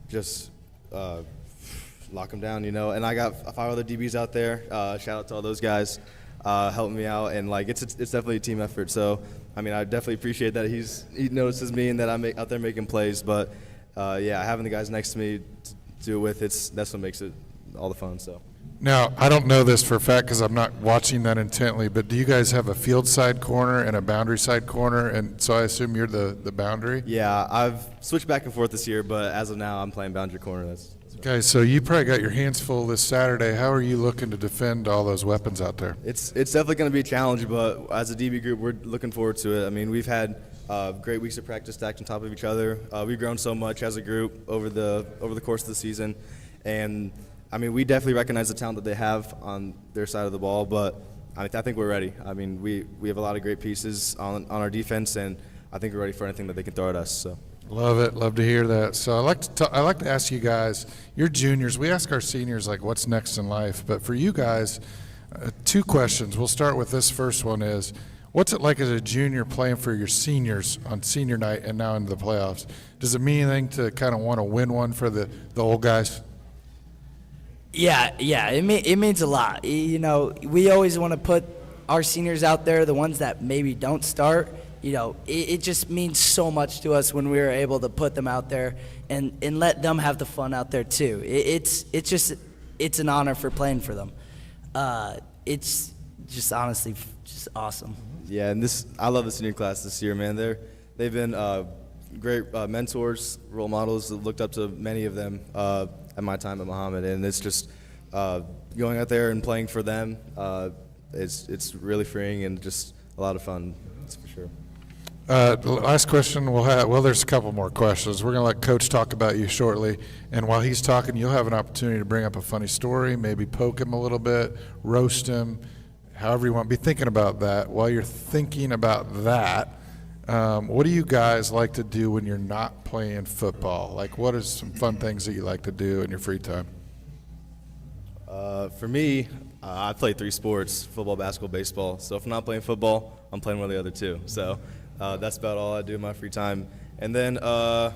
just lock them down, you know. And I got 5 other DBs out there. Shout out to all those guys helping me out, and like it's definitely a team effort. So I mean, I definitely appreciate that he notices me and that I'm out there making plays. But yeah, having the guys next to me to do it with, that's what makes it all the fun. So. Now, I don't know this for a fact because I'm not watching that intently, but do you guys have a field side corner and a boundary side corner? And so I assume you're the boundary? Yeah, I've switched back and forth this year, but as of now, I'm playing boundary corner. That's Okay, so you probably got your hands full this Saturday. How are you looking to defend all those weapons out there? It's definitely going to be a challenge, but as a DB group, we're looking forward to it. I mean, we've had great weeks of practice stacked on top of each other. We've grown so much as a group over the course of the season, and I mean, we definitely recognize the talent that they have on their side of the ball, but I think we're ready. I mean, we have a lot of great pieces on our defense, and I think we're ready for anything that they can throw at us. So. Love it. Love to hear that. So I like to ask you guys, you're juniors. We ask our seniors, like, what's next in life? But for you guys, 2 questions. We'll start with this first one is, what's it like as a junior playing for your seniors on senior night and now into the playoffs? Does it mean anything to kind of want to win one for the old guys? Yeah, it means a lot. You know, we always want to put our seniors out there, the ones that maybe don't start. You know, it just means so much to us when we were able to put them out there and let them have the fun out there too. It's an honor for playing for them. It's just honestly just awesome. Yeah, and I love the senior class this year, man. They've been great mentors, role models. I've looked up to many of them at my time at Mahomet, and it's just going out there and playing for them. It's really freeing and just a lot of fun. That's for sure. Last question there's a couple more questions. We're going to let Coach talk about you shortly, and while he's talking, you'll have an opportunity to bring up a funny story, maybe poke him a little bit, roast him, however you want. Be thinking about that. While you're thinking about that, what do you guys like to do when you're not playing football? Like, what are some fun things that you like to do in your free time? For me, I play 3 sports, football, basketball, baseball. So if I'm not playing football, I'm playing one of the other 2. So that's about all I do in my free time. And then I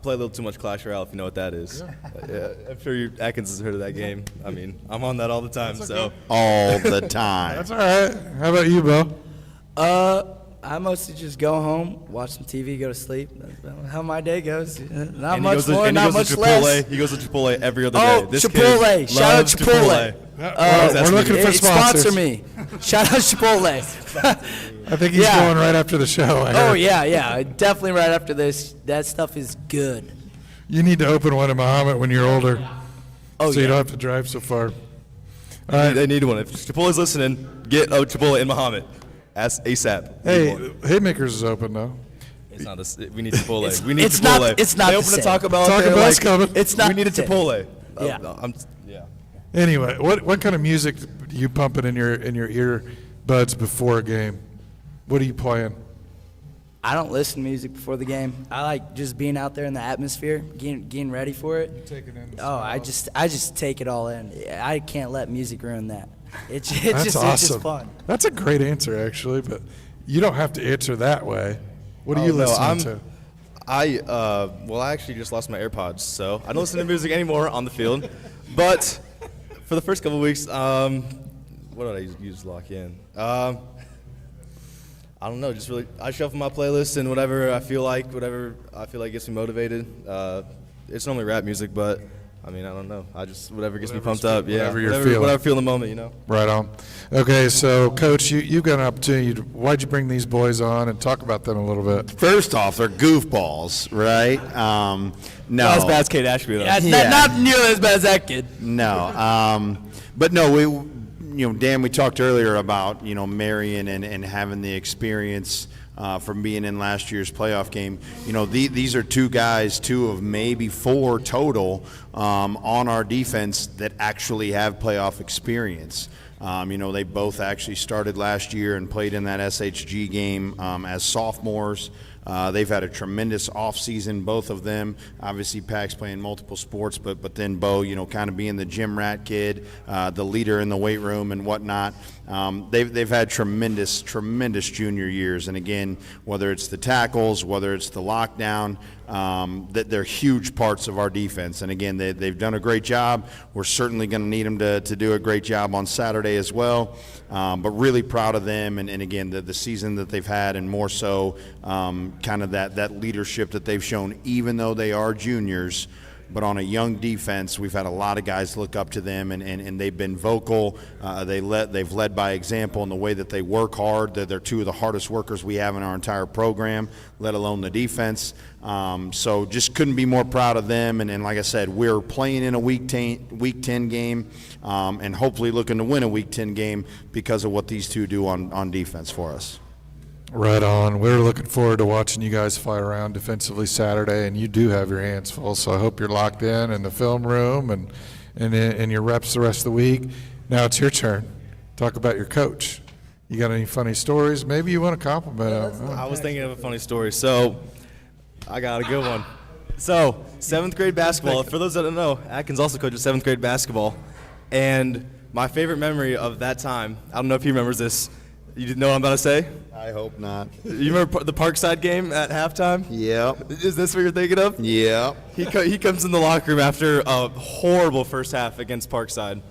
play a little too much Clash Royale, if you know what that is. Yeah, I'm sure Atkins has heard of that game. I mean, I'm on that all the time. So all the time. That's all right. How about you, Bo? I mostly just go home, watch some TV, go to sleep. That's how my day goes. Not and much more, not much less. He goes to Chipotle every other day. Oh, Chipotle. Shout out Chipotle. We're looking for sponsors. Sponsor me. Shout out Chipotle. I think he's going right after the show. Oh, yeah. Definitely right after this. That stuff is good. You need to open one in Mahomet when you're older, Oh, so you yeah. don't have to drive so far. They need one. If Chipotle's listening, get a Chipotle in Mahomet. Ask ASAP. Hey, Haymakers is open though. It's not we need Chipotle. We need it's Chipotle. not- it's not They the open a same. Taco Bell. Taco out there, Bell's coming. It's not We need a the same. Chipotle. Yeah. Yeah. Anyway, what kind of music do you pumping in your earbuds before a game? What are you playing? I don't listen to music before the game. I like just being out there in the atmosphere, getting ready for it. I just take it all in. I can't let music ruin that. It's That's just awesome. it's just fun. That's a great answer, actually, but you don't have to answer that way. What are you listening to? I actually just lost my AirPods, so I don't listen to music anymore on the field. But for the first couple of weeks, what did I use to lock in? I don't know. Just really, I shuffle my playlist and whatever I feel like gets me motivated. It's normally rap music, but I mean, I don't know. I just whatever gets me pumped up. Yeah, whatever you're feeling. whatever I feel in the moment, you know. Right on. Okay, so Coach, you've got an opportunity. Why'd you bring these boys on and talk about them a little bit? First off, they're goofballs, right? No. Not as bad as Kate Ashby, though. Yeah, not nearly as bad as that kid. No. But no, Dan, we talked earlier about, Marion and having the experience from being in last year's playoff game. These are two of maybe 4 total on our defense that actually have playoff experience. They both actually started last year and played in that SHG game as sophomores. They've had a tremendous offseason, both of them. Obviously, Pax playing multiple sports, but then Bo, kind of being the gym rat kid, the leader in the weight room and whatnot. They've had tremendous junior years. And again, whether it's the tackles, whether it's the lockdown, that they're huge parts of our defense. And again, they've done a great job. We're certainly going to need them to do a great job on Saturday as well. But really proud of them. And again, the season that they've had, and more so kind of that leadership that they've shown, even though they are juniors. But on a young defense, we've had a lot of guys look up to them, and they've been vocal. They've led by example in the way that they work hard. They're 2 of the hardest workers we have in our entire program, let alone the defense. So just couldn't be more proud of them. And like I said, we're playing in a Week 10 game, and hopefully looking to win a Week 10 game because of what these 2 do on defense for us. Right on. We're looking forward to watching you guys fly around defensively Saturday, and you do have your hands full, so I hope you're locked in the film room and your reps the rest of the week. Now it's your turn. Talk about your coach. You got any funny stories? Maybe you want to compliment him. I was thinking of a funny story, so I got a good one. So, 7th grade basketball. For those that don't know, Atkins also coaches 7th grade basketball, and my favorite memory of that time, I don't know if he remembers this. You didn't know what I'm about to say? I hope not. You remember the Parkside game at halftime? Yep. Is this what you're thinking of? Yep. He comes in the locker room after a horrible first half against Parkside.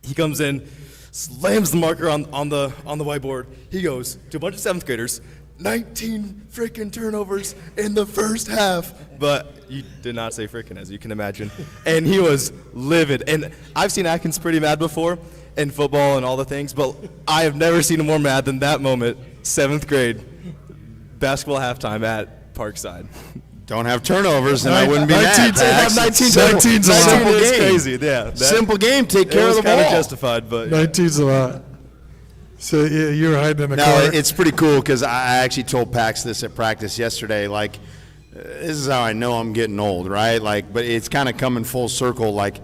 He comes in, slams the marker on the whiteboard. He goes to a bunch of 7th graders, 19 freaking turnovers in the first half. But you did not say freaking, as you can imagine. And he was livid. And I've seen Atkins pretty mad before in football and all the things, but I have never seen him more mad than that moment. 7th grade basketball halftime at Parkside. Don't have turnovers, and I wouldn't be mad. 19's a lot. Simple game. Crazy, yeah. Simple game. Take care of the ball. It was kind of justified, but 19's a lot. So yeah, you were hiding in the corner. No, it's pretty cool because I actually told Pax this at practice yesterday. Like, this is how I know I'm getting old, right? Like, but it's kind of coming full circle. Like,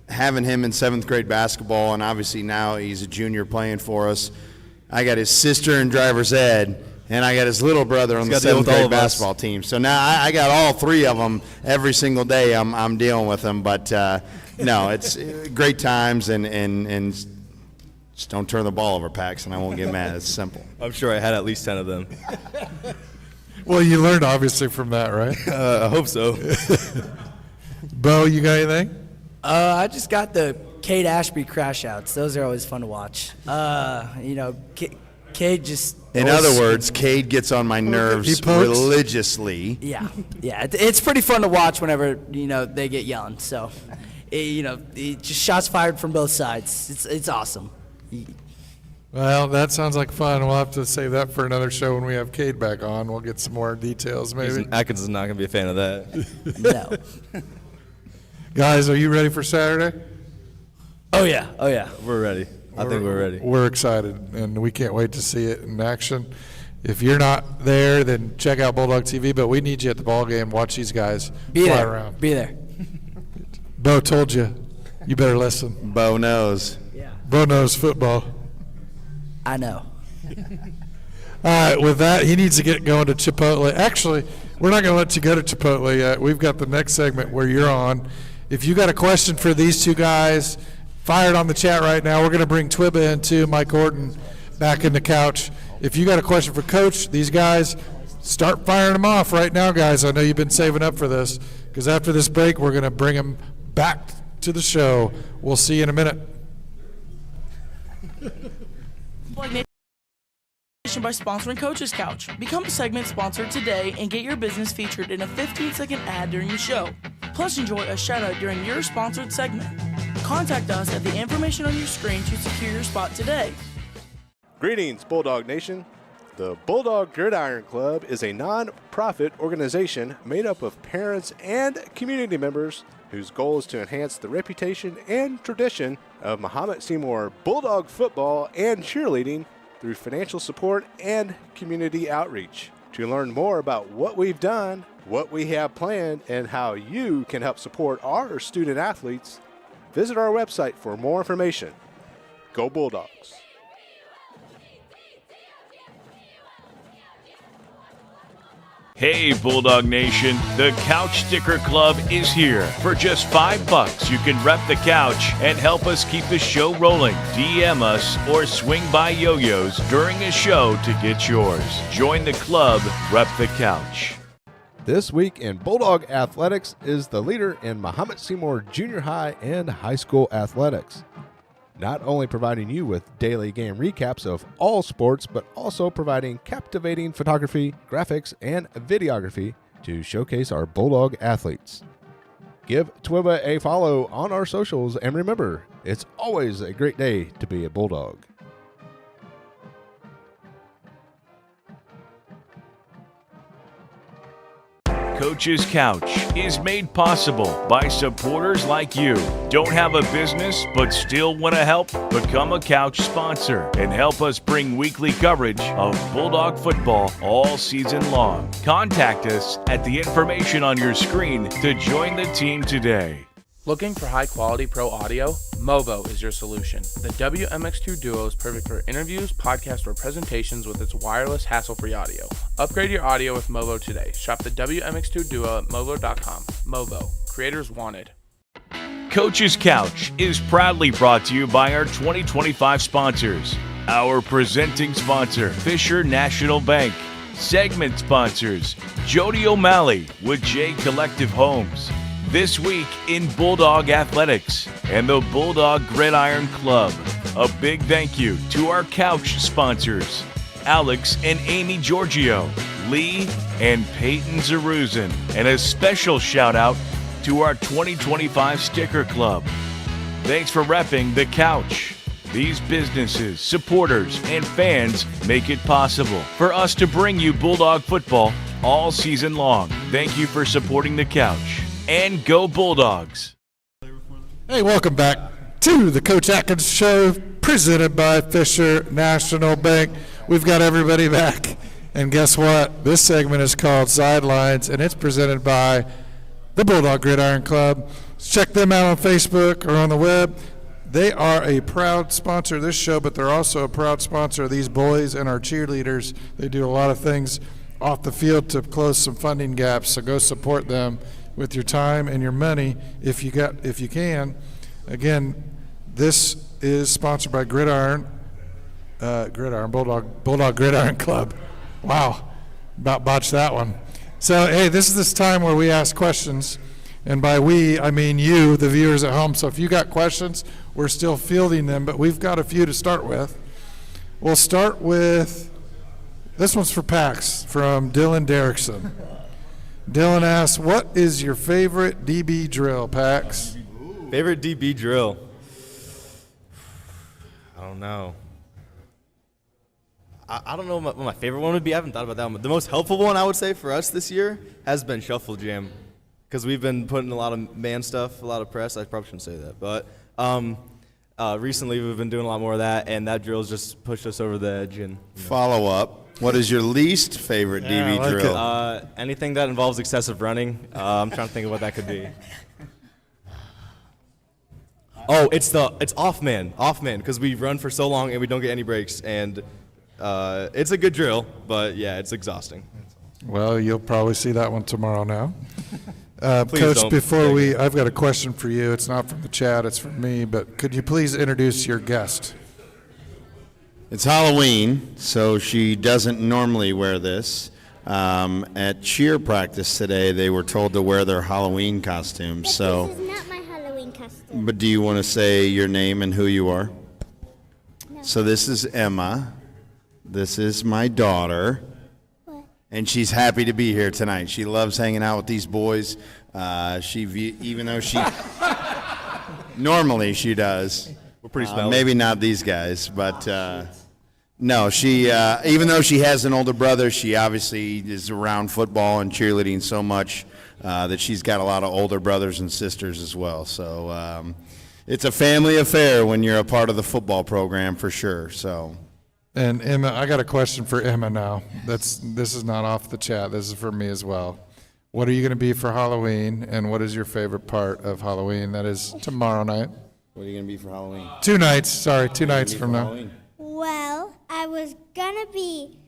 having him in 7th grade basketball, and obviously now he's a junior playing for us. I got his sister in driver's ed, and I got his little brother on the 7th grade basketball team. So now I got all 3 of them every single day. I'm dealing with them, but no, it's great times, and just don't turn the ball over, Pax, and I won't get mad. It's simple. I'm sure I had at least 10 of them. Well, you learned obviously from that, right? I hope so. Bo, you got anything? I just got the Kate Ashby crash outs. Those are always fun to watch. Cade just. In other words, Cade gets on my nerves religiously. Yeah, it's pretty fun to watch whenever they get yelling. So, it just shots fired from both sides. It's awesome. Well, that sounds like fun. We'll have to save that for another show when we have Cade back on. We'll get some more details maybe. Atkins is not going to be a fan of that. No. Guys, are you ready for Saturday? Oh yeah. We're ready. I think we're ready. We're excited, and we can't wait to see it in action. If you're not there, then check out Bulldog TV, but we need you at the ball game. Watch these guys fly around. Be there. Bo told you. You better listen. Bo knows. Yeah. Bo knows football. I know. All right, with that, he needs to get going to Chipotle. Actually, we're not going to let you go to Chipotle yet. We've got the next segment where you're on. If you got a question for these two guys, fire it on the chat right now. We're going to bring Twibba in too, Mike Orton back in the couch. If you got a question for Coach, these guys, start firing them off right now, guys. I know you've been saving up for this because after this break, we're going to bring them back to the show. We'll see you in a minute. By sponsoring Coach's Couch. Become a segment sponsor today and get your business featured in a 15-second ad during the show. Plus enjoy a shout-out during your sponsored segment. Contact us at the information on your screen to secure your spot today. Greetings, Bulldog Nation. The Bulldog Gridiron Club is a non-profit organization made up of parents and community members whose goal is to enhance the reputation and tradition of Mahomet Seymour Bulldog football and cheerleading through financial support and community outreach. To learn more about what we've done, what we have planned, and how you can help support our student athletes, visit our website for more information. Go Bulldogs! Hey Bulldog Nation, the Couch Sticker Club is here. For just $5, you can rep the couch and help us keep the show rolling. DM us or swing by Yoyo's during a show to get yours. Join the club, rep the couch. This week in Bulldog Athletics is the leader in Mahomet Seymour Junior High and High School athletics. Not only providing you with daily game recaps of all sports, but also providing captivating photography, graphics, and videography to showcase our Bulldog athletes. Give Twibba a follow on our socials, and remember, it's always a great day to be a Bulldog. Coach's Couch is made possible by supporters like you. Don't have a business but still want to help? Become a couch sponsor and help us bring weekly coverage of Bulldog football all season long. Contact us at the information on your screen to join the team today. Looking for high-quality pro audio? Movo is your solution. The WMX2 Duo is perfect for interviews, podcasts, or presentations with its wireless, hassle-free audio. Upgrade your audio with Movo today. Shop the WMX2 Duo at movo.com. Movo. Creators wanted. Coach's Couch is proudly brought to you by our 2025 sponsors. Our presenting sponsor, Fisher National Bank. Segment sponsors, Jodi O'Malley with J Collective Homes. This week in Bulldog Athletics and the Bulldog Gridiron Club. A big thank you to our couch sponsors, Alex and Amy Giorgio, Lee and Peyton Zaruzin, and a special shout out to our 2025 Sticker Club. Thanks for repping the couch. These businesses, supporters, and fans make it possible for us to bring you Bulldog football all season long. Thank you for supporting the couch. And go Bulldogs. Hey, welcome back to the Coach Atkins Show, presented by Fisher National Bank. We've got everybody back. And guess what? This segment is called Sidelines, and it's presented by the Bulldog Gridiron Club. Check them out on Facebook or on the web. They are a proud sponsor of this show, but they're also a proud sponsor of these boys and our cheerleaders. They do a lot of things off the field to close some funding gaps, so go support them with your time and your money if you can. Again, this is sponsored by Bulldog Gridiron Club. Wow, about botched that one. So hey, this is this time where we ask questions, and by we I mean you, the viewers at home. So if you got questions, we're still fielding them, but we've got a few to start with. We'll start with this one's for Pax from Dylan Derrickson. Dylan asks, what is your favorite DB drill, Pax? Favorite DB drill? I don't know. I don't know what my favorite one would be. I haven't thought about that one. But the most helpful one I would say for us this year has been Shuffle Jam, because we've been putting a lot of man stuff, a lot of press. I probably shouldn't say that, but recently we've been doing a lot more of that, and that drill's just pushed us over the edge. And Follow up. What is your least favorite DV drill? Anything that involves excessive running. I'm trying to think of what that could be. Oh, it's off man, because we run for so long and we don't get any breaks, and it's a good drill, but yeah, it's exhausting. Well, you'll probably see that one tomorrow now. Please Coach, don't. before I've got a question for you. It's not from the chat, it's from me, but could you please introduce your guest? It's Halloween, so she doesn't normally wear this. At cheer practice today, they were told to wear their Halloween costumes. So, this is not my Halloween costume. but do you want to say your name and who you are? No. So this is Emma. This is my daughter. What? And she's happy to be here tonight. She loves hanging out with these boys. Even though she normally she does. We're pretty smelly. Maybe not these guys, but no. She even though she has an older brother, she obviously is around football and cheerleading so much that she's got a lot of older brothers and sisters as well. So it's a family affair when you're a part of the football program for sure. So. And Emma, I got a question for Emma now. This is not off the chat. This is for me as well. What are you going to be for Halloween, and what is your favorite part of Halloween? That is tomorrow night. What are you going to be for Halloween? 2 nights. Sorry, 2 nights from now. Halloween? Well, I was gonna be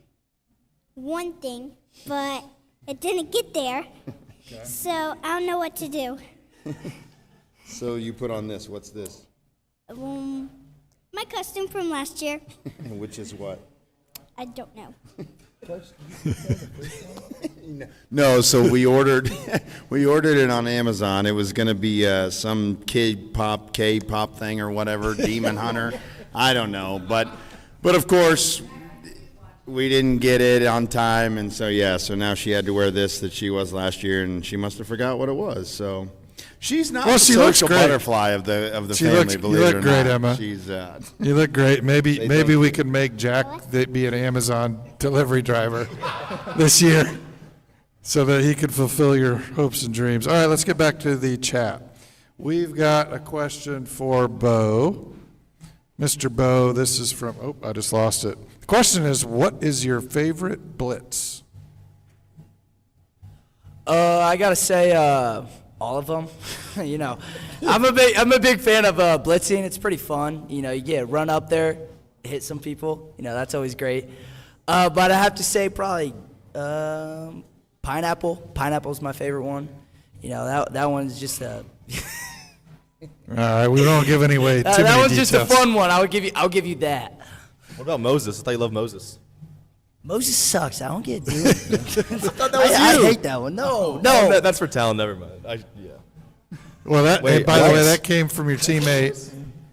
one thing, but it didn't get there. So I don't know what to do. So you put on this. What's this? My costume from last year. Which is what? I don't know. No, so we ordered it on Amazon. It was going to be some K-pop thing or whatever, Demon Hunter. I don't know, but of course we didn't get it on time, and so now she had to wear this that she was last year, and she must have forgot what it was. So she's not the social butterfly of the family. Believe it or not. You look great, Emma. She's you look great. Maybe we could make Jack be an Amazon delivery driver this year, so that he could fulfill your hopes and dreams. All right, let's get back to the chat. We've got a question for Bo. Mr. Bo, this is from, I just lost it. The question is, what is your favorite blitz? I gotta say, all of them. You know, I'm a big fan of blitzing. It's pretty fun. You know, you get run up there, hit some people. You know, that's always great. But I have to say probably pineapple. Pineapple's my favorite one. You know, that one's just a. All right, we don't give any away too many that one's details. just a fun one. I'll give you that. What about Moses? I thought you loved Moses. Moses sucks. I don't get it. I thought that was you. I hate that one. No. That's for talent. Never mind. Well, by the way, that came from your teammate.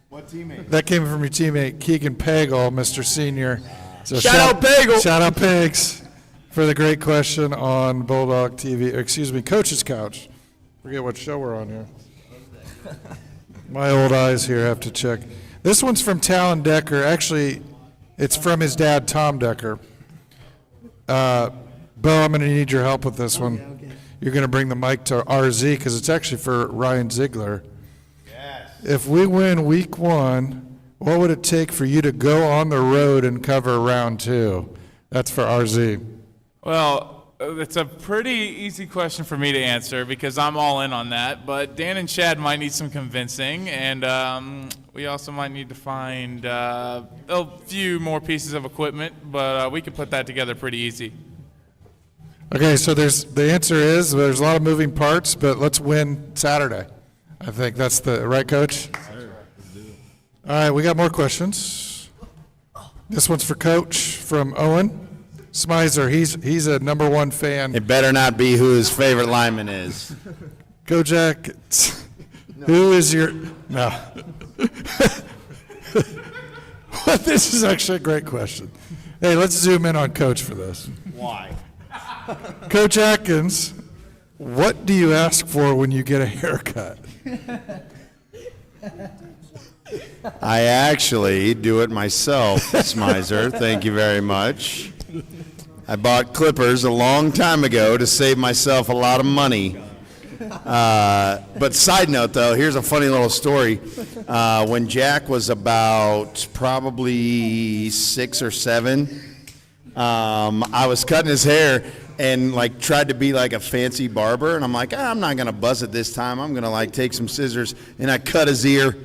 What teammate? That came from your teammate Keegan Pagel, Mr. Senior. So shout out Pagel. Shout out Pigs for the great question on Bulldog TV. Excuse me, Coach's Couch. Forget what show we're on here. My old eyes here have to check. This one's from Talon Decker. Actually, it's from his dad, Tom Decker. Bo, I'm going to need your help with this one. Okay. You're going to bring the mic to RZ because it's actually for Ryan Ziegler. Yes. If we win week 1, what would it take for you to go on the road and cover round 2? That's for RZ. Well, it's a pretty easy question for me to answer because I'm all in on that. But Dan and Chad might need some convincing, and we also might need to find a few more pieces of equipment. But we could put that together pretty easy. Okay, so the answer is there's a lot of moving parts, but let's win Saturday. I think that's the right, Coach? All right, we got more questions. This one's for Coach from Owen Smizer. He's a #1 fan. It better not be who his favorite lineman is. Go Jackets. No. Who is your no? This is actually a great question. Hey, let's zoom in on Coach for this. Why? Coach Atkins, what do you ask for when you get a haircut? I actually do it myself, Smizer. Thank you very much. I bought clippers a long time ago to save myself a lot of money. But side note, though, here's a funny little story. When Jack was about probably 6 or 7, I was cutting his hair and like tried to be like a fancy barber, and I'm like, I'm not gonna buzz it this time. I'm gonna like take some scissors, and I cut his ear.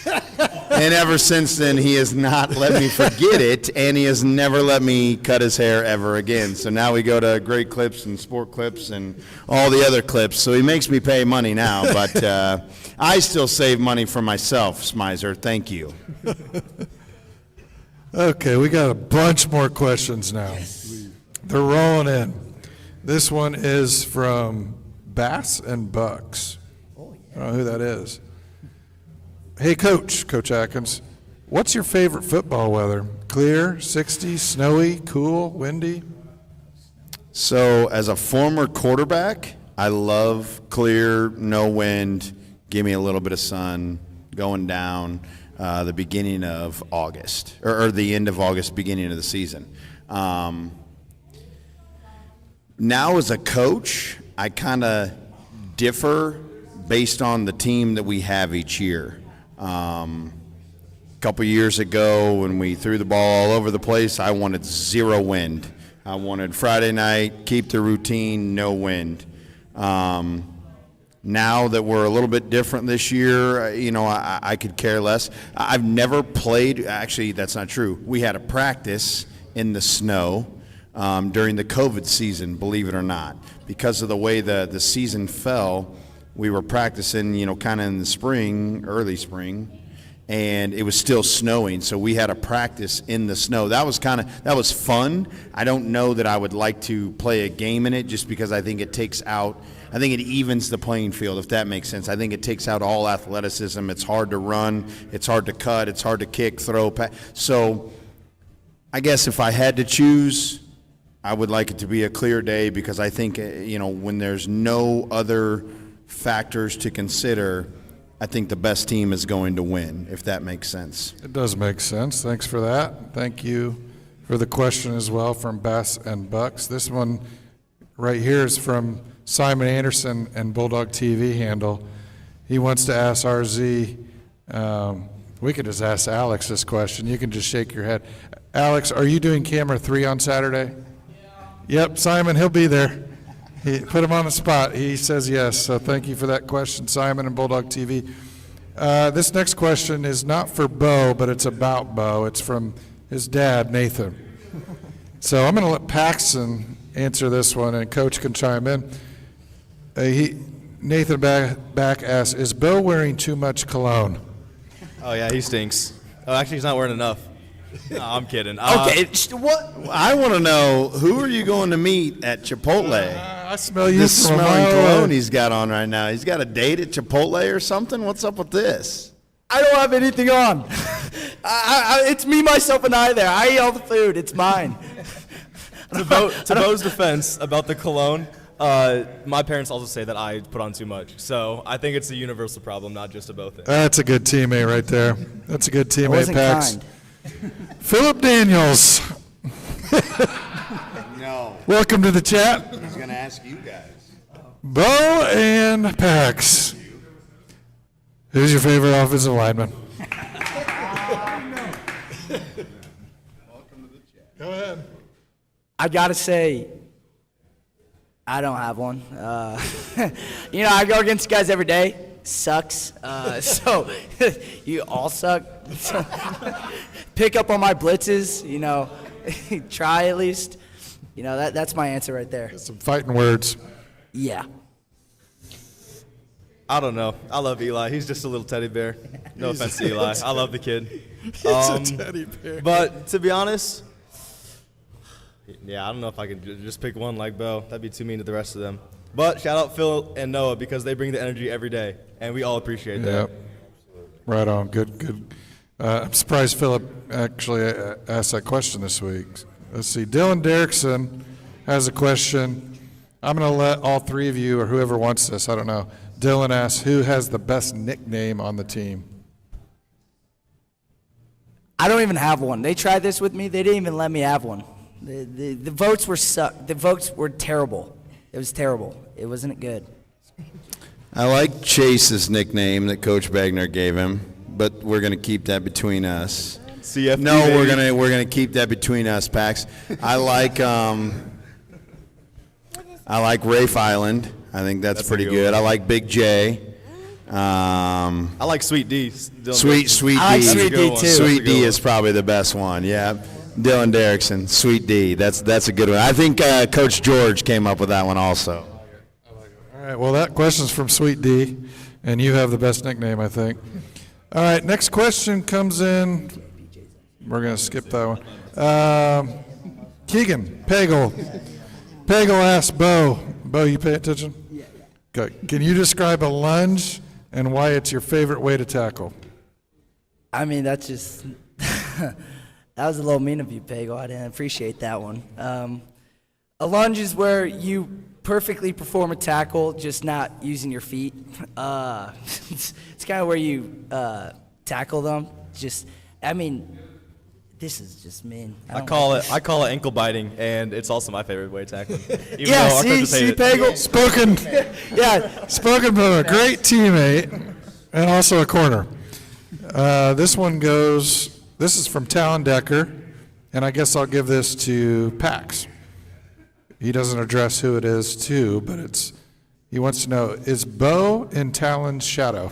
And ever since then, he has not let me forget it, and he has never let me cut his hair ever again. So now we go to Great Clips and Sport Clips and all the other clips. So he makes me pay money now, but I still save money for myself, Smizer. Thank you. Okay, we got a bunch more questions now. They're rolling in. This one is from Bass and Bucks. I don't know who that is. Hey, Coach Adkins, what's your favorite football weather? Clear, 60, snowy, cool, windy? So as a former quarterback, I love clear, no wind, give me a little bit of sun, going down the beginning of August, or the end of August, beginning of the season. Now as a coach, I kind of differ based on the team that we have each year. A couple years ago when we threw the ball all over the place, I wanted 0 wind. I wanted Friday night, keep the routine, no wind. Now that we're a little bit different this year, I could care less. I've never played, actually that's not true. We had a practice in the snow during the COVID season, believe it or not. Because of the way the season fell, we were practicing, kind of in the spring, early spring, and it was still snowing, so we had a practice in the snow. That was fun. I don't know that I would like to play a game in it just because I think it evens the playing field, if that makes sense. I think it takes out all athleticism. It's hard to run, it's hard to cut, it's hard to kick, throw, pass. So I guess if I had to choose, I would like it to be a clear day because I think, when there's no other factors to consider, I think the best team is going to win, if that makes sense. It does make sense. Thanks for that. Thank you for the question as well from Bass and Bucks. This one right here is from Simon Anderson and Bulldog TV handle. He wants to ask RZ, we could just ask Alex this question. You can just shake your head. Alex, are you doing camera 3 on Saturday? Yeah. Yep, Simon, he'll be there. He put him on the spot. He says yes. So thank you for that question, Simon and Bulldog TV. This next question is not for Bo, but it's about Bo. It's from his dad, Nathan. So I'm going to let Paxton answer this one, and Coach can chime in. Nathan back asks, is Bo wearing too much cologne? Oh, yeah, he stinks. Oh, actually, he's not wearing enough. No, I'm kidding. Okay, what? I want to know, who are you going to meet at Chipotle? I smell you This from a smelling mile cologne away. he's got on right now. He's got a date at Chipotle or something? What's up with this? I don't have anything on. It's me, myself, and I there. I eat all the food. It's mine. To Bo's defense about the cologne, my parents also say that I put on too much. So I think it's a universal problem, not just a Bo thing. That's a good teammate right there. That's a good teammate, wasn't Pax. kind. Philip Daniels. No. Welcome to the chat. He's going to ask you guys. Bo and Pax. Who's your favorite offensive lineman? Go ahead. I gotta say, I don't have one. I go against guys every day. Sucks. So you all suck. Pick up on my blitzes. Try at least. That's my answer right there. Some fighting words. Yeah. I don't know. I love Eli. He's just a little teddy bear. No offense to Eli. I love the kid. He's a teddy bear. But to be honest, yeah, I don't know if I can just pick one like Bo. That'd be too mean to the rest of them. But shout out Phil and Noah because they bring the energy every day, and we all appreciate that. Yep. Right on. Good. I'm surprised Philip actually asked that question this week. Let's see. Dylan Derrickson has a question. I'm going to let all three of you, or whoever wants this, I don't know. Dylan asks, who has the best nickname on the team? I don't even have one. They tried this with me. They didn't even let me have one. The votes were The votes were terrible. It was terrible. It wasn't good. I like Chase's nickname that Coach Bagner gave him, but we're going to keep that between us. CFP, no, baby. we're gonna keep that between us, Pax. I like Rafe Island. I think that's pretty good. I like Big J. I like Sweet D. Sweet D. I like Sweet D too. Sweet D is probably the best one. Yeah, Dylan Derrickson, Sweet D. That's a good one. I think Coach George came up with that one also. All right, well, that question's from Sweet D, and you have the best nickname, I think. All right, next question comes in. We're going to skip that one. Keegan, Pagel. Pagel asks Bo. Bo, you pay attention? Yeah. Okay. Can you describe a lunge and why it's your favorite way to tackle? I mean, that's just that was a little mean of you, Pagel. I didn't appreciate that one. A lunge is where you perfectly perform a tackle, just not using your feet. It's kind of where you tackle them. This is just mean. I call it ankle biting, and it's also my favorite way to tackle. Yeah, see, Pagel. Spoken. Yeah, spoken from a great teammate and also a corner. This one goes. This is from Talon Decker, and I guess I'll give this to Pax. He doesn't address who it is to, but he wants to know, is Bo in Talon's shadow?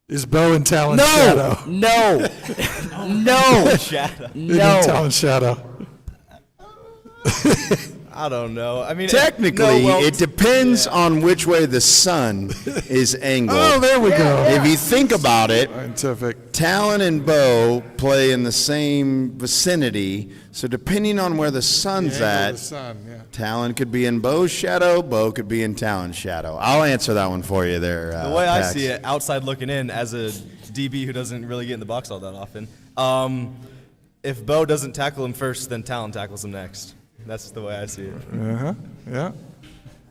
Is Bo in Talon's shadow? No. Shadow. In Talon's shadow. I don't know. I mean, Technically, it depends on which way the sun is angled. Oh, there we go. If you think about it, Scientific. Talon and Bo play in the same vicinity, so depending on where the sun's at, Talon could be in Bo's shadow, Bo could be in Talon's shadow. I'll answer that one for you there. The way Pax. I see it, outside looking in, as a DB who doesn't really get in the box all that often, if Bo doesn't tackle him first, then Talon tackles him next. That's the way I see it. Yeah.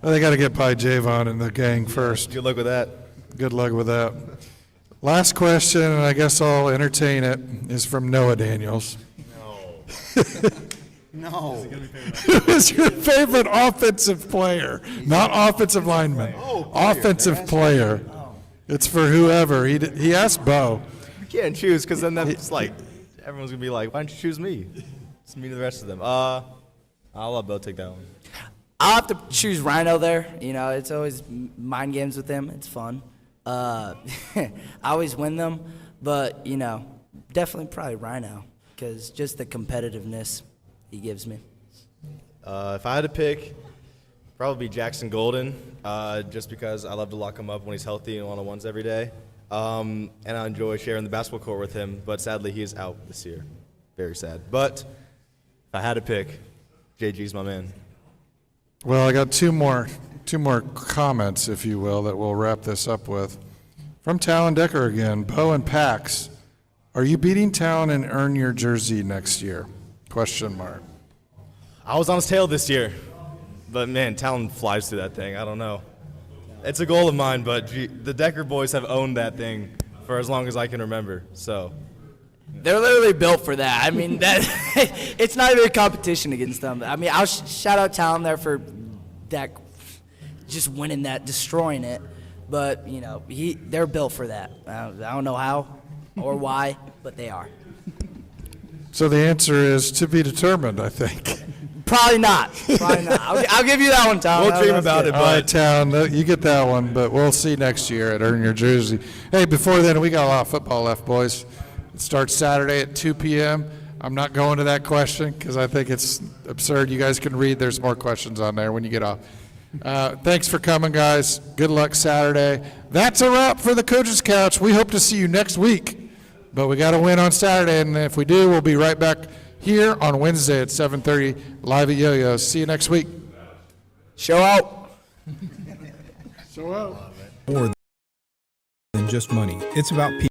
Well, they got to get by Javon and the gang first. Good luck with that. Good luck with that. Last question, and I guess I'll entertain it, is from Noah Daniels. No. Who is your favorite offensive player? Not offensive lineman. Offensive player. It's for whoever. He asked Bo. You can't choose, because then that's like, everyone's going to be like, why don't you choose me? It's me to the rest of them. I'll let Bo take that one. I'll have to choose Rhino there. You know, it's always mind games with him. It's fun. I always win them, but, you know, definitely probably Rhino, because just the competitiveness he gives me. If I had to pick, probably Jackson Golden, just because I love to lock him up when he's healthy and one-on-ones every day. And I enjoy sharing the basketball court with him, but sadly he is out this year. Very sad. But if I had to pick, JG's my man. Well, I got two more comments, if you will, that we'll wrap this up with. From Talon Decker again, Bo and Pax, are you beating Talon and earn your jersey next year? Question mark. I was on his tail this year, but man, Talon flies through that thing. I don't know. It's a goal of mine, but the Decker boys have owned that thing for as long as I can remember. So they're literally built for that. I mean, it's not even a competition against them. I mean, I'll shout out Talon there for that, just winning that, destroying it. But you know, they're built for that. I don't know how or why, but they are. So the answer is to be determined, I think. Probably not. I'll give you that one, Tom. We'll dream about it. All right, Town, you get that one, but we'll see next year at Earn Your Jersey. Hey, before then, we got a lot of football left, boys. It starts Saturday at 2 p.m. I'm not going to that question because I think it's absurd. You guys can read. There's more questions on there when you get off. Thanks for coming, guys. Good luck Saturday. That's a wrap for the Coach's Couch. We hope to see you next week, but we got to win on Saturday, and if we do, we'll be right back here on Wednesday at 7:30 live at Yoyo. See you next week. Show out. Show out. More than just money. It's about people.